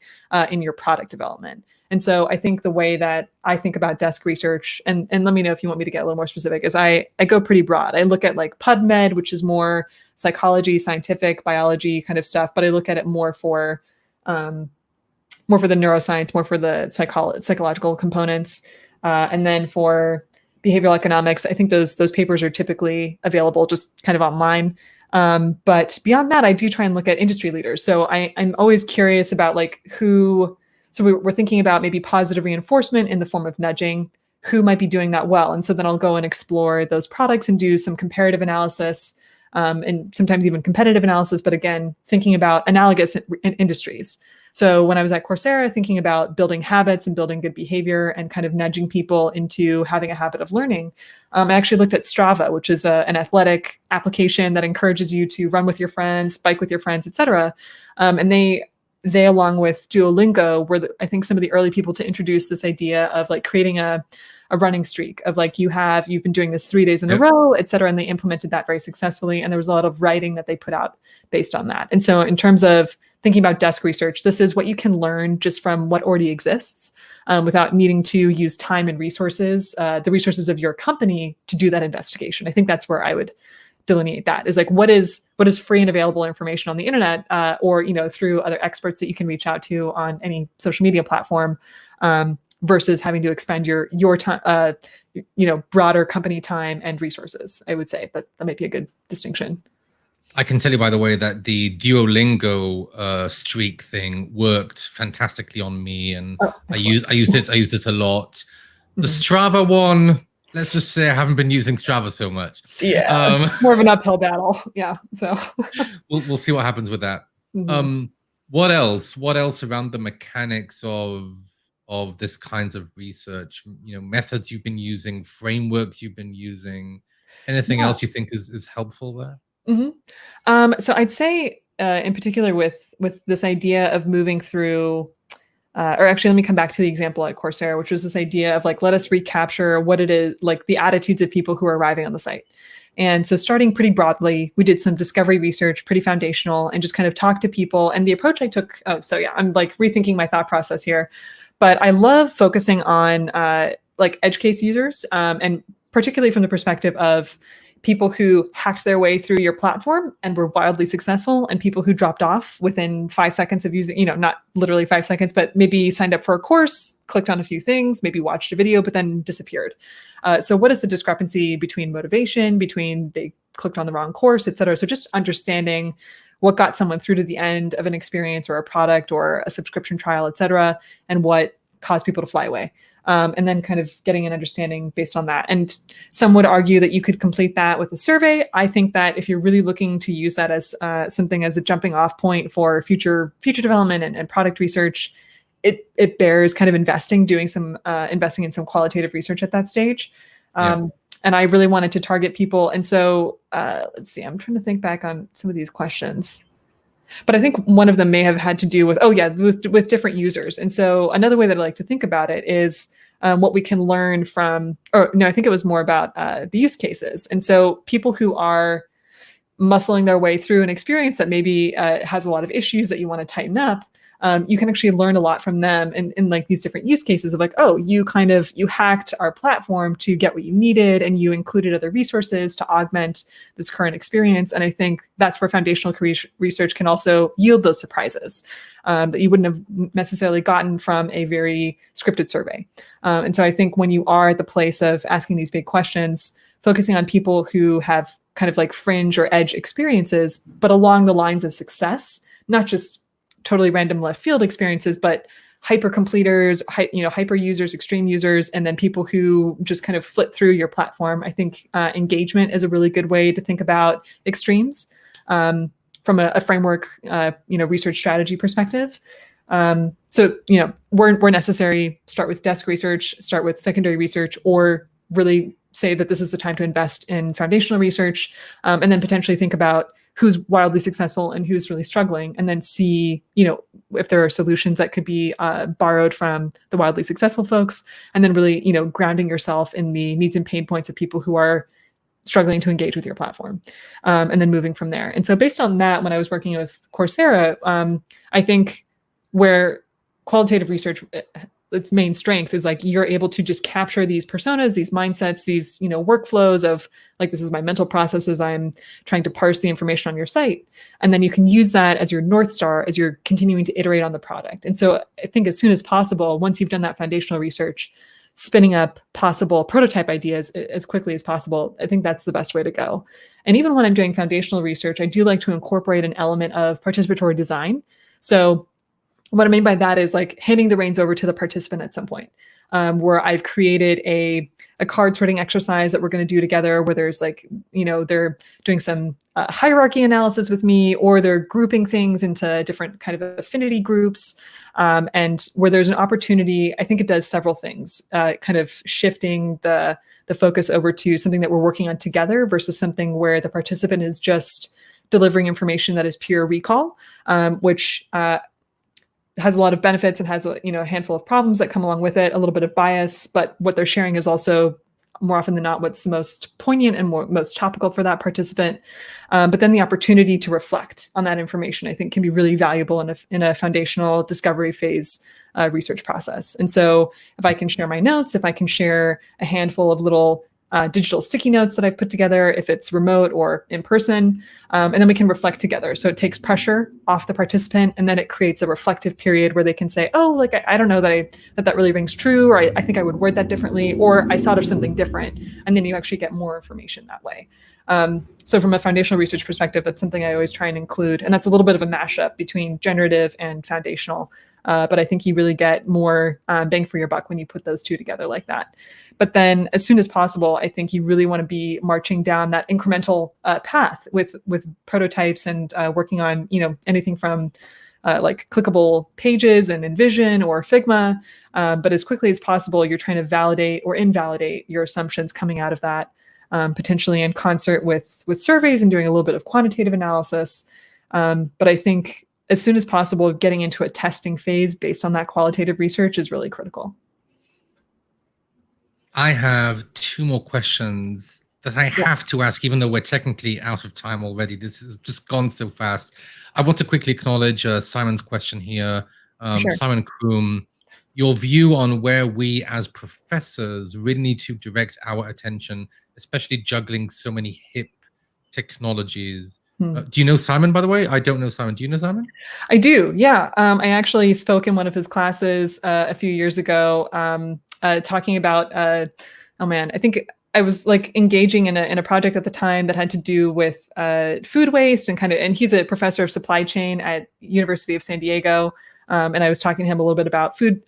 in your product development. And so I think the way that I think about desk research, and let me know if you want me to get a little more specific, is I go pretty broad. I look at like PubMed, which is more psychology, scientific, biology kind of stuff, but I look at it more for the neuroscience, more for the psychological components. And then for behavioral economics, I think those papers are typically available just kind of online. But beyond that, I do try and look at industry leaders. So I'm always curious about like who. So we're thinking about maybe positive reinforcement in the form of nudging, who might be doing that well. And so then I'll go and explore those products and do some comparative analysis, and sometimes even competitive analysis. But again, thinking about analogous industries. So when I was at Coursera, thinking about building habits and building good behavior and kind of nudging people into having a habit of learning, I actually looked at Strava, which is an athletic application that encourages you to run with your friends, bike with your friends, et cetera. And they along with Duolingo were I think some of the early people to introduce this idea of like creating a running streak of like you've been doing this 3 days in a Yep. row, et cetera. And they implemented that very successfully. And there was a lot of writing that they put out based on that. And so in terms of thinking about desk research, this is what you can learn just from what already exists, without needing to use time and resources, the resources of your company to do that investigation. I think that's where I would delineate that, is like what is free and available information on the internet, or through other experts that you can reach out to on any social media platform, versus having to expend your time, broader company time and resources. I would say that might be a good distinction. I can tell you, by the way, that the Duolingo streak thing worked fantastically on me, and Oh, I used it a lot. The Mhm. Strava one, let's just say I haven't been using Strava so much. Yeah, more of an uphill battle. Yeah, so We'll see what happens with that. Mhm. What else? What else around the mechanics of this kinds of research? Methods you've been using, frameworks you've been using. Anything Yeah. else you think is helpful there? So I'd say, in particular, with this idea of moving through, or actually, let me come back to the example at Coursera, which was this idea of like, let us recapture what it is, like the attitudes of people who are arriving on the site. And so starting pretty broadly, we did some discovery research, pretty foundational, and just kind of talked to people. And the approach I took, I'm like rethinking my thought process here, but I love focusing on like edge case users, and particularly from the perspective of people who hacked their way through your platform and were wildly successful, and people who dropped off within 5 seconds of using, not literally 5 seconds, but maybe signed up for a course, clicked on a few things, maybe watched a video, but then disappeared. So what is the discrepancy between motivation, between they clicked on the wrong course, et cetera? So just understanding what got someone through to the end of an experience or a product or a subscription trial, et cetera, and what caused people to fly away. And then kind of getting an understanding based on that. And some would argue that you could complete that with a survey. I think that if you're really looking to use that as something as a jumping off point for future development and product research, it bears kind of investing in some qualitative research at that stage. Yeah. And I really wanted to target people. And so let's see, I'm trying to think back on some of these questions. But I think one of them may have had to do with, with different users. And so another way that I like to think about it is what we can learn from, or no, I think it was more about the use cases. And so people who are muscling their way through an experience that maybe has a lot of issues that you want to tighten up, you can actually learn a lot from them in like these different use cases of like, oh, you hacked our platform to get what you needed, and you included other resources to augment this current experience. And I think that's where foundational research can also yield those surprises that you wouldn't have necessarily gotten from a very scripted survey. And so I think when you are at the place of asking these big questions, focusing on people who have kind of like fringe or edge experiences, but along the lines of success, not just totally random left field experiences, but hyper completers, hyper users, extreme users, and then people who just kind of flit through your platform. I think engagement is a really good way to think about extremes from a framework, research strategy perspective. So, where necessary, start with desk research, start with secondary research, or really say that this is the time to invest in foundational research, and then potentially think about who's wildly successful and who's really struggling, and then see, if there are solutions that could be borrowed from the wildly successful folks, and then really, grounding yourself in the needs and pain points of people who are struggling to engage with your platform, and then moving from there. And so based on that, when I was working with Coursera, I think where qualitative research, its main strength is like you're able to just capture these personas, these mindsets, these workflows of like, this is my mental process as I'm trying to parse the information on your site, and then you can use that as your North Star as you're continuing to iterate on the product. And so I think as soon as possible, once you've done that foundational research, spinning up possible prototype ideas as quickly as possible, I think that's the best way to go. And even when I'm doing foundational research, I do like to incorporate an element of participatory design. So what I mean by that is like handing the reins over to the participant at some point, where I've created a card sorting exercise that we're going to do together, where there's like, they're doing some hierarchy analysis with me, or they're grouping things into different kind of affinity groups, and where there's an opportunity. I think it does several things, kind of shifting the focus over to something that we're working on together versus something where the participant is just delivering information that is pure recall, which has a lot of benefits and has a handful of problems that come along with it, a little bit of bias, but what they're sharing is also more often than not what's the most poignant and most topical for that participant. But then the opportunity to reflect on that information, I think, can be really valuable in a foundational discovery phase research process. And so if I can share my notes, if I can share a handful of little digital sticky notes that I've put together, if it's remote or in person, and then we can reflect together. So it takes pressure off the participant, and then it creates a reflective period where they can say, oh, like, I don't know that really rings true, or I think I would word that differently, or I thought of something different. And then you actually get more information that way. So from a foundational research perspective, that's something I always try and include. And that's a little bit of a mashup between generative and foundational. But I think you really get more bang for your buck when you put those two together like that. But then as soon as possible, I think you really want to be marching down that incremental path with prototypes and working on, anything from like clickable pages and InVision or Figma. But as quickly as possible, you're trying to validate or invalidate your assumptions coming out of that, potentially in concert with surveys and doing a little bit of quantitative analysis. But I think as soon as possible, getting into a testing phase based on that qualitative research is really critical. I have two more questions that I have to ask, even though we're technically out of time already. This has just gone so fast. I want to quickly acknowledge Simon's question here. Sure. Simon Kroom, your view on where we as professors really need to direct our attention, especially juggling so many hip technologies. Do you know Simon, by the way? I don't know Simon. Do you know Simon? I do, yeah. I actually spoke in one of his classes a few years ago, talking about, I think I was like engaging in a project at the time that had to do with food waste and he's a professor of supply chain at University of San Diego. And I was talking to him a little bit about food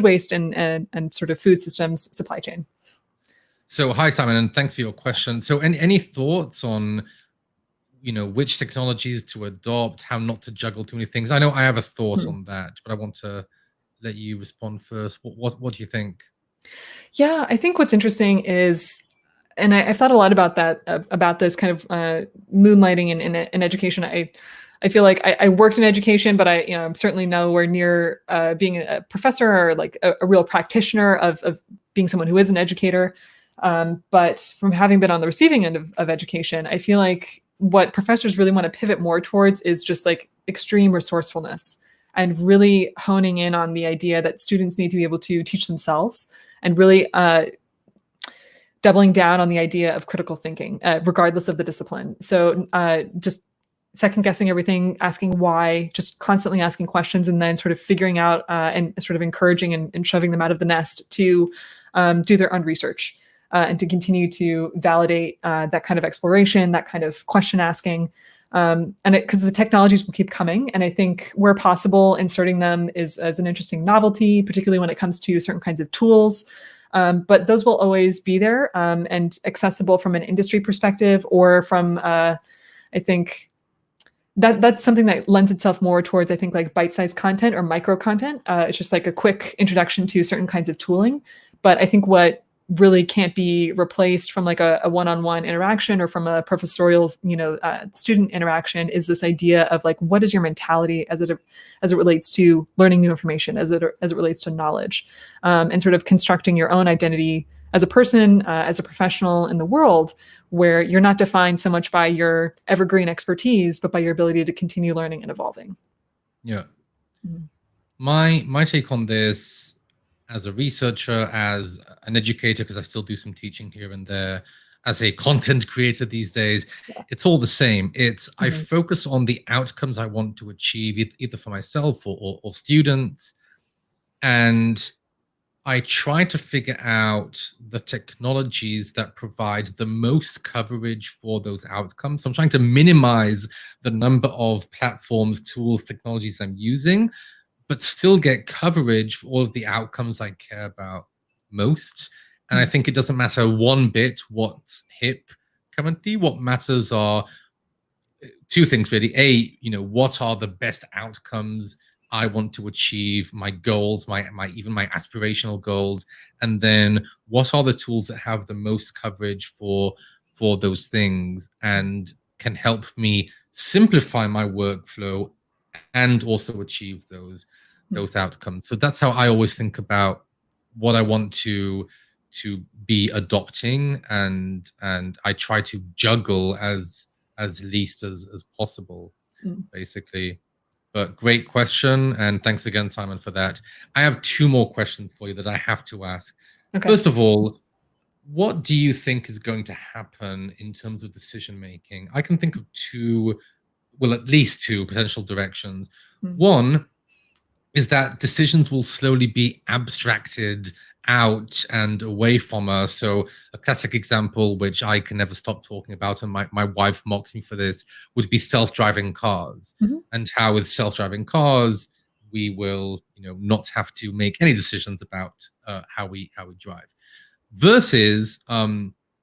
waste and sort of food systems supply chain. So hi, Simon, and thanks for your question. So any thoughts on which technologies to adopt, how not to juggle too many things? I know I have a thought on that, but I want to let you respond first. What do you think? Yeah, I think what's interesting is and I've thought a lot about that, about this kind of moonlighting in education. I feel like I worked in education, but I'm certainly nowhere near being a professor or like a real practitioner of being someone who is an educator. But from having been on the receiving end of education, I feel like what professors really want to pivot more towards is just like extreme resourcefulness and really honing in on the idea that students need to be able to teach themselves, and really doubling down on the idea of critical thinking, regardless of the discipline. So just second guessing everything, asking why, just constantly asking questions, and then sort of figuring out and sort of encouraging and shoving them out of the nest to do their own research and to continue to validate that kind of exploration, that kind of question asking. And because the technologies will keep coming, and I think where possible, inserting them is as an interesting novelty, particularly when it comes to certain kinds of tools. But those will always be there and accessible from an industry perspective, or from, I think, that's something that lends itself more towards, I think, like bite-sized content or micro content. It's just like a quick introduction to certain kinds of tooling. But I think what really can't be replaced from like a one-on-one interaction or from a professorial, student interaction is this idea of like, what is your mentality as it relates to learning new information, as it relates to knowledge, and sort of constructing your own identity as a person, as a professional in the world, where you're not defined so much by your evergreen expertise, but by your ability to continue learning and evolving. Yeah. Mm-hmm. My take on this, as a researcher, as an educator, because I still do some teaching here and there, as a content creator these days, it's all the same. I focus on the outcomes I want to achieve, either for myself or students. And I try to figure out the technologies that provide the most coverage for those outcomes. So I'm trying to minimize the number of platforms, tools, technologies I'm using, but still get coverage for all of the outcomes I care about most. And I think it doesn't matter one bit what's hip currently. What matters are two things, really. What are the best outcomes I want to achieve, my goals, my even my aspirational goals, and then what are the tools that have the most coverage for those things and can help me simplify my workflow and also achieve those outcomes. So that's how I always think about what I want to be adopting, and I try to juggle as least as possible, basically. But great question, and thanks again, Simon, for that. I have two more questions for you that I have to ask. Okay. First of all, what do you think is going to happen in terms of decision making? I can think of at least two potential directions. One is that decisions will slowly be abstracted out and away from us. So a classic example, which I can never stop talking about, and my wife mocks me for this, would be self-driving cars. And how with self-driving cars, we will not have to make any decisions about how we drive. Versus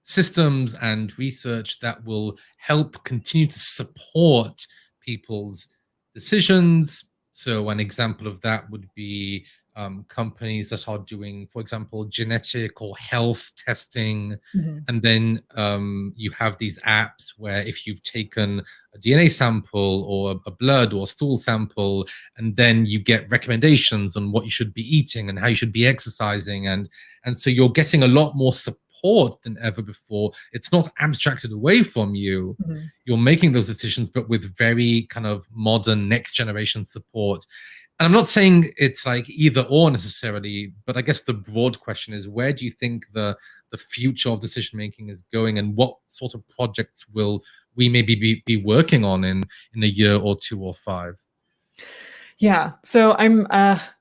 systems and research that will help continue to support people's decisions. So an example of that would be companies that are doing, for example, genetic or health testing. And then you have these apps where if you've taken a DNA sample or a blood or stool sample, and then you get recommendations on what you should be eating and how you should be exercising. And so you're getting a lot more support than ever before. It's not abstracted away from you. You're making those decisions, but with very kind of modern next generation support. And I'm not saying it's like either or necessarily, but I guess the broad question is, where do you think the future of decision making is going, and what sort of projects will we maybe be working on in a year or 2 or 5? Yeah, so I'm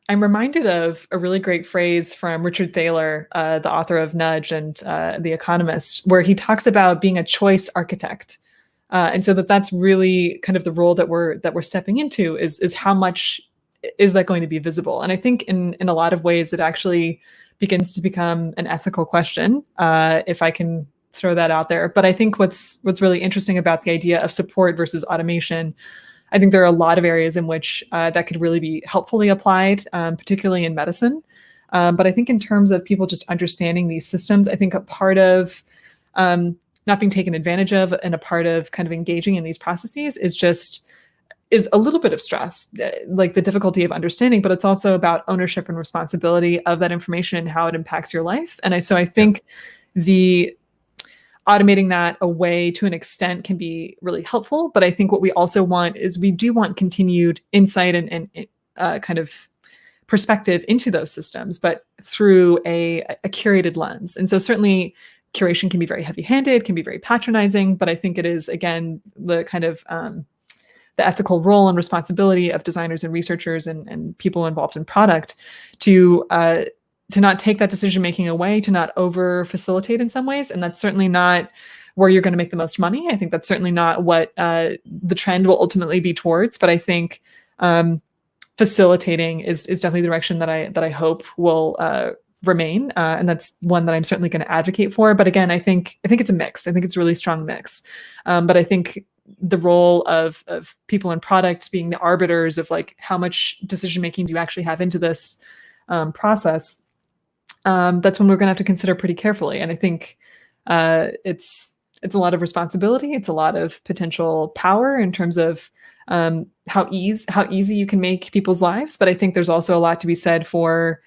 reminded of a really great phrase from Richard Thaler, the author of Nudge and The Economist, where he talks about being a choice architect. And so that's really kind of the role that we're stepping into, is how much is that going to be visible? And I think in a lot of ways it actually begins to become an ethical question, if I can throw that out there. But I think what's really interesting about the idea of support versus automation, I think there are a lot of areas in which that could really be helpfully applied, particularly in medicine. But I think in terms of people just understanding these systems, I think a part of not being taken advantage of and a part of kind of engaging in these processes is a little bit of stress, like the difficulty of understanding, but it's also about ownership and responsibility of that information and how it impacts your life. And so I think the automating that away to an extent can be really helpful. But I think what we also want is we do want continued insight and kind of perspective into those systems, but through a curated lens. And so certainly curation can be very heavy-handed, can be very patronizing, but I think it is, again, the kind of the ethical role and responsibility of designers and researchers and people involved in product to not take that decision-making away, to not over-facilitate in some ways. And that's certainly not where you're going to make the most money. I think that's certainly not what the trend will ultimately be towards. But I think facilitating is definitely the direction that I hope will remain. And that's one that I'm certainly going to advocate for. But again, I think it's a mix. I think it's a really strong mix. But I think the role of people in products being the arbiters of like how much decision-making do you actually have into this process, that's when we're going to have to consider pretty carefully. And I think it's a lot of responsibility. It's a lot of potential power in terms of how easy you can make people's lives. But I think there's also a lot to be said for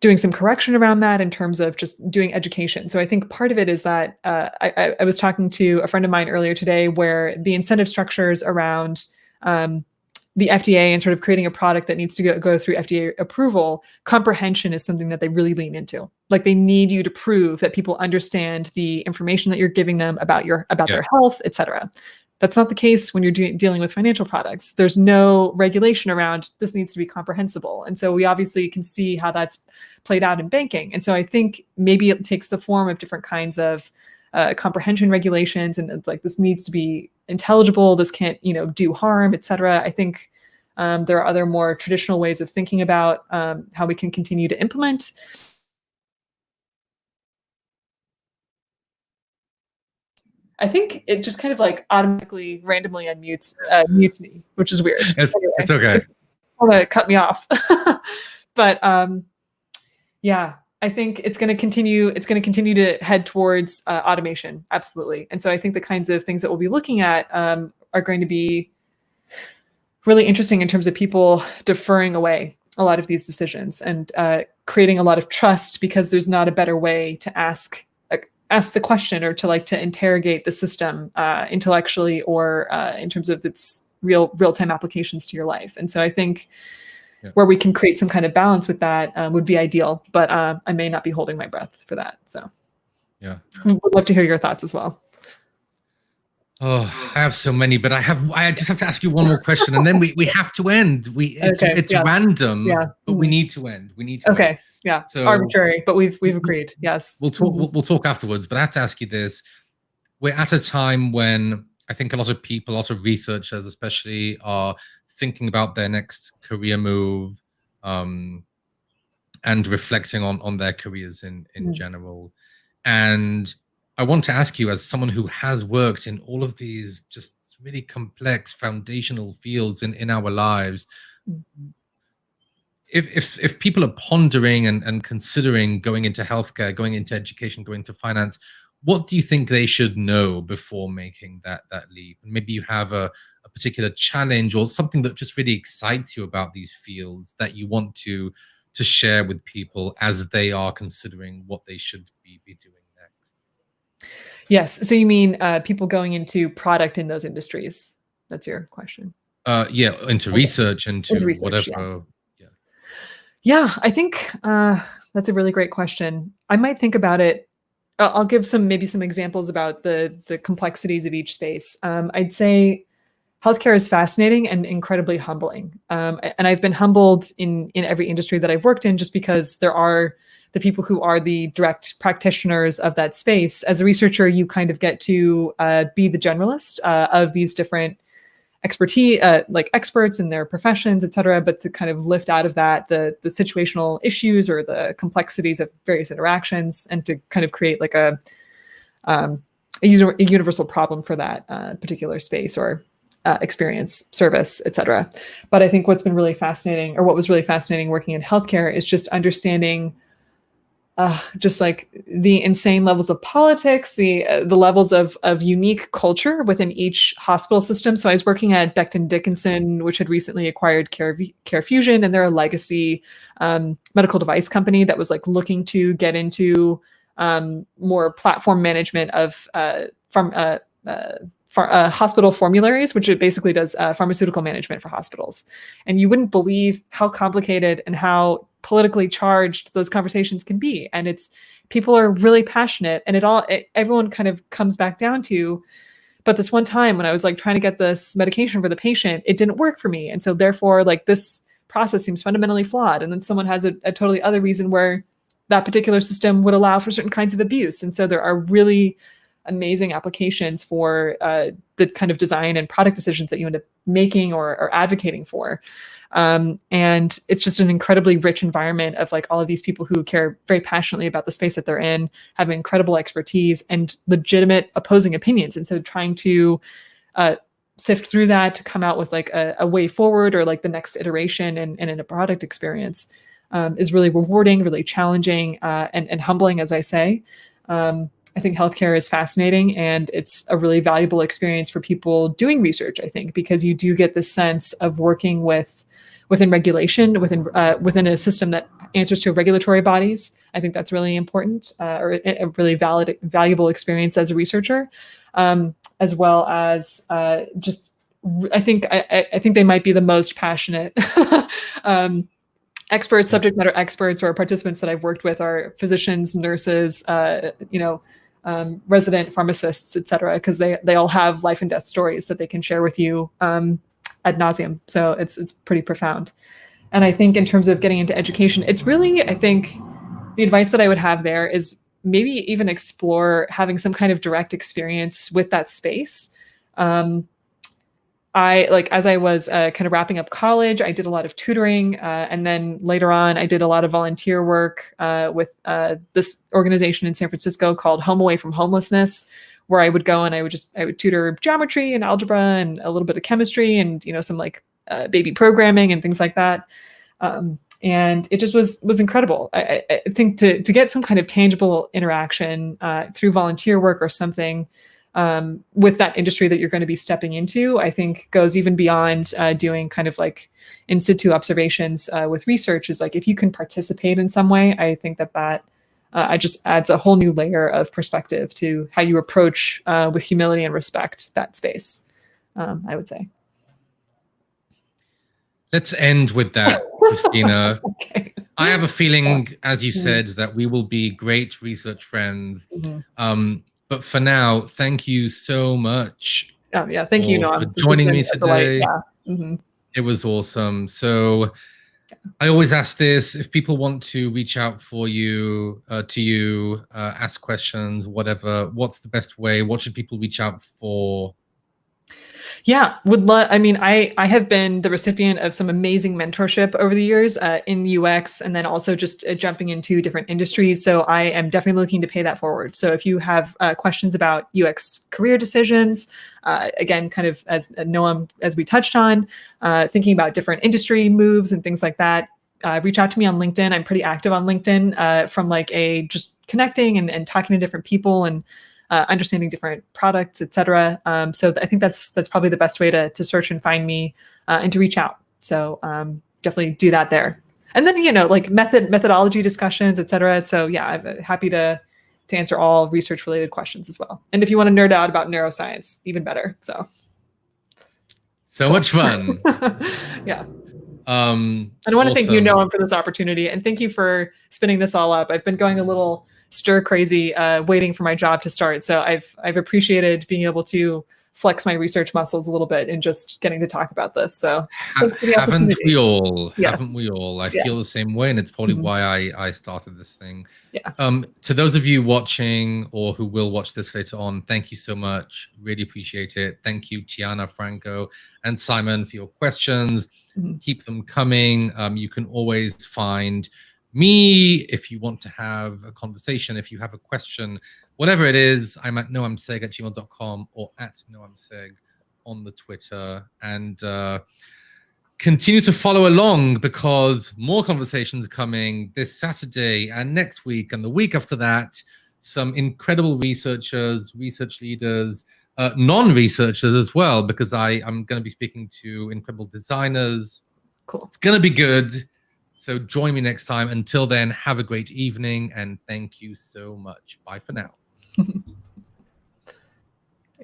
doing some correction around that in terms of just doing education. So I think part of it is that I was talking to a friend of mine earlier today where the incentive structures around the FDA and sort of creating a product that needs to go through FDA approval, comprehension is something that they really lean into. Like they need you to prove that people understand the information that you're giving them about their health, et cetera. That's not the case when you're dealing with financial products. There's no regulation around this needs to be comprehensible. And so we obviously can see how that's played out in banking. And so I think maybe it takes the form of different kinds of comprehension regulations, and it's like this needs to be intelligible, this can't do harm, et cetera. I think there are other more traditional ways of thinking about how we can continue to implement. I think it just kind of like automatically randomly mutes me, which is weird. It's okay. It's gonna cut me off. But yeah, I think it's going to continue to head towards automation. Absolutely. And so I think the kinds of things that we'll be looking at are going to be really interesting in terms of people deferring away a lot of these decisions and creating a lot of trust, because there's not a better way to ask the question or to interrogate the system intellectually or in terms of its real-time applications to your life. And so I think where we can create some kind of balance with that would be ideal, but I may not be holding my breath for that. So yeah, would love to hear your thoughts as well. Oh, I have so many, but I just have to ask you one more question, and then we have to end. It's random, but we need to end. Okay. Yeah, so, it's arbitrary, but we've agreed. Yes. We'll talk. We'll talk afterwards. But I have to ask you this: we're at a time when I think a lot of people, a lot of researchers, especially, are thinking about their next career move, and reflecting on their careers in general. And I want to ask you, as someone who has worked in all of these just really complex foundational fields in our lives, if people are pondering and considering going into healthcare, going into education, going into finance, what do you think they should know before making that leap? And maybe you have a particular challenge or something that just really excites you about these fields that you want to share with people as they are considering what they should be doing next. Yes. So you mean people going into product in those industries? That's your question. Yeah, into research, into research, whatever. Yeah, I think that's a really great question. I might think about it. I'll give maybe some examples about the complexities of each space. I'd say healthcare is fascinating and incredibly humbling. And I've been humbled in every industry that I've worked in, just because there are the people who are the direct practitioners of that space. As a researcher, you kind of get to be the generalist of these different expertise, like experts in their professions, et cetera, but to kind of lift out of that the situational issues or the complexities of various interactions, and to kind of create like a universal problem for that particular space or experience, service, et cetera. But I think what's been really fascinating, or what was really fascinating working in healthcare, is just understanding just like the insane levels of politics, the levels of unique culture within each hospital system. So I was working at Becton Dickinson, which had recently acquired CareFusion, and they're a legacy medical device company that was like looking to get into more platform management of hospital formularies, which it basically does pharmaceutical management for hospitals. And you wouldn't believe how complicated and how politically charged those conversations can be. And it's people are really passionate, and everyone kind of comes back down to, but this one time when I was like trying to get this medication for the patient, it didn't work for me. And so therefore, like this process seems fundamentally flawed. And then someone has a totally other reason where that particular system would allow for certain kinds of abuse. And so there are really amazing applications for the kind of design and product decisions that you end up making or advocating for. And it's just an incredibly rich environment of like all of these people who care very passionately about the space that they're in, have incredible expertise and legitimate opposing opinions. And so trying to sift through that to come out with like a way forward or like the next iteration and in a product experience is really rewarding, really challenging, and humbling, as I say. I think healthcare is fascinating, and it's a really valuable experience for people doing research, I think, because you do get this sense of working within regulation, within a system that answers to regulatory bodies. I think that's really important, or a really valuable experience as a researcher, as well as just I think they might be the most passionate experts, subject matter experts, or participants that I've worked with are physicians, nurses, resident pharmacists, et cetera, because they all have life and death stories that they can share with you ad nauseum. So it's pretty profound. And I think in terms of getting into education, it's really, I think the advice that I would have there is maybe even explore having some kind of direct experience with that space. As I was kind of wrapping up college, I did a lot of tutoring. And then later on, I did a lot of volunteer work with this organization in San Francisco called Home Away from Homelessness, where I would go and I would tutor geometry and algebra and a little bit of chemistry and, some like baby programming and things like that. And it just was incredible. I think to get some kind of tangible interaction through volunteer work or something with that industry that you're going to be stepping into, I think goes even beyond doing kind of like in situ observations with research. Is like if you can participate in some way, I think that just adds a whole new layer of perspective to how you approach with humility and respect that space, I would say. Let's end with that, Christina. Okay. I have a feeling, as you said, that we will be great research friends. But for now, thank you so much. Oh, yeah. Thank you, Noam, for joining me today. Yeah. It was awesome. So I always ask this: if people want to reach out to you, ask questions, whatever, what's the best way? What should people reach out for? Yeah, would love. I mean, I have been the recipient of some amazing mentorship over the years in UX, and then also just jumping into different industries. So I am definitely looking to pay that forward. So if you have questions about UX career decisions, again, kind of as Noam, as we touched on, thinking about different industry moves and things like that, reach out to me on LinkedIn. I'm pretty active on LinkedIn from like just connecting and talking to different people and understanding different products, et cetera. So I think that's probably the best way to search and find me and to reach out. So definitely do that there. And then, like methodology discussions, et cetera. So yeah, I'm happy to answer all research related questions as well. And if you want to nerd out about neuroscience, even better. So much fun. Yeah. And I want to thank you, Noam, for this opportunity. And thank you for spinning this all up. I've been going a little stir crazy waiting for my job to start. So I've appreciated being able to flex my research muscles a little bit and just getting to talk about this. So haven't we all? Yeah. Haven't we all? I feel the same way, and it's probably why I started this thing. Yeah. To those of you watching or who will watch this later on, thank you so much. Really appreciate it. Thank you, Tiana, Franco, and Simon for your questions. Keep them coming. You can always find me if you want to have a conversation, if you have a question, whatever it is. I'm at noamseg@gmail.com or at noamseg on the Twitter. And continue to follow along because more conversations coming this Saturday and next week and the week after that. Some incredible researchers, research leaders, non-researchers as well, because I'm going to be speaking to incredible designers. Cool. It's going to be good. So join me next time. Until then, have a great evening and thank you so much. Bye for now.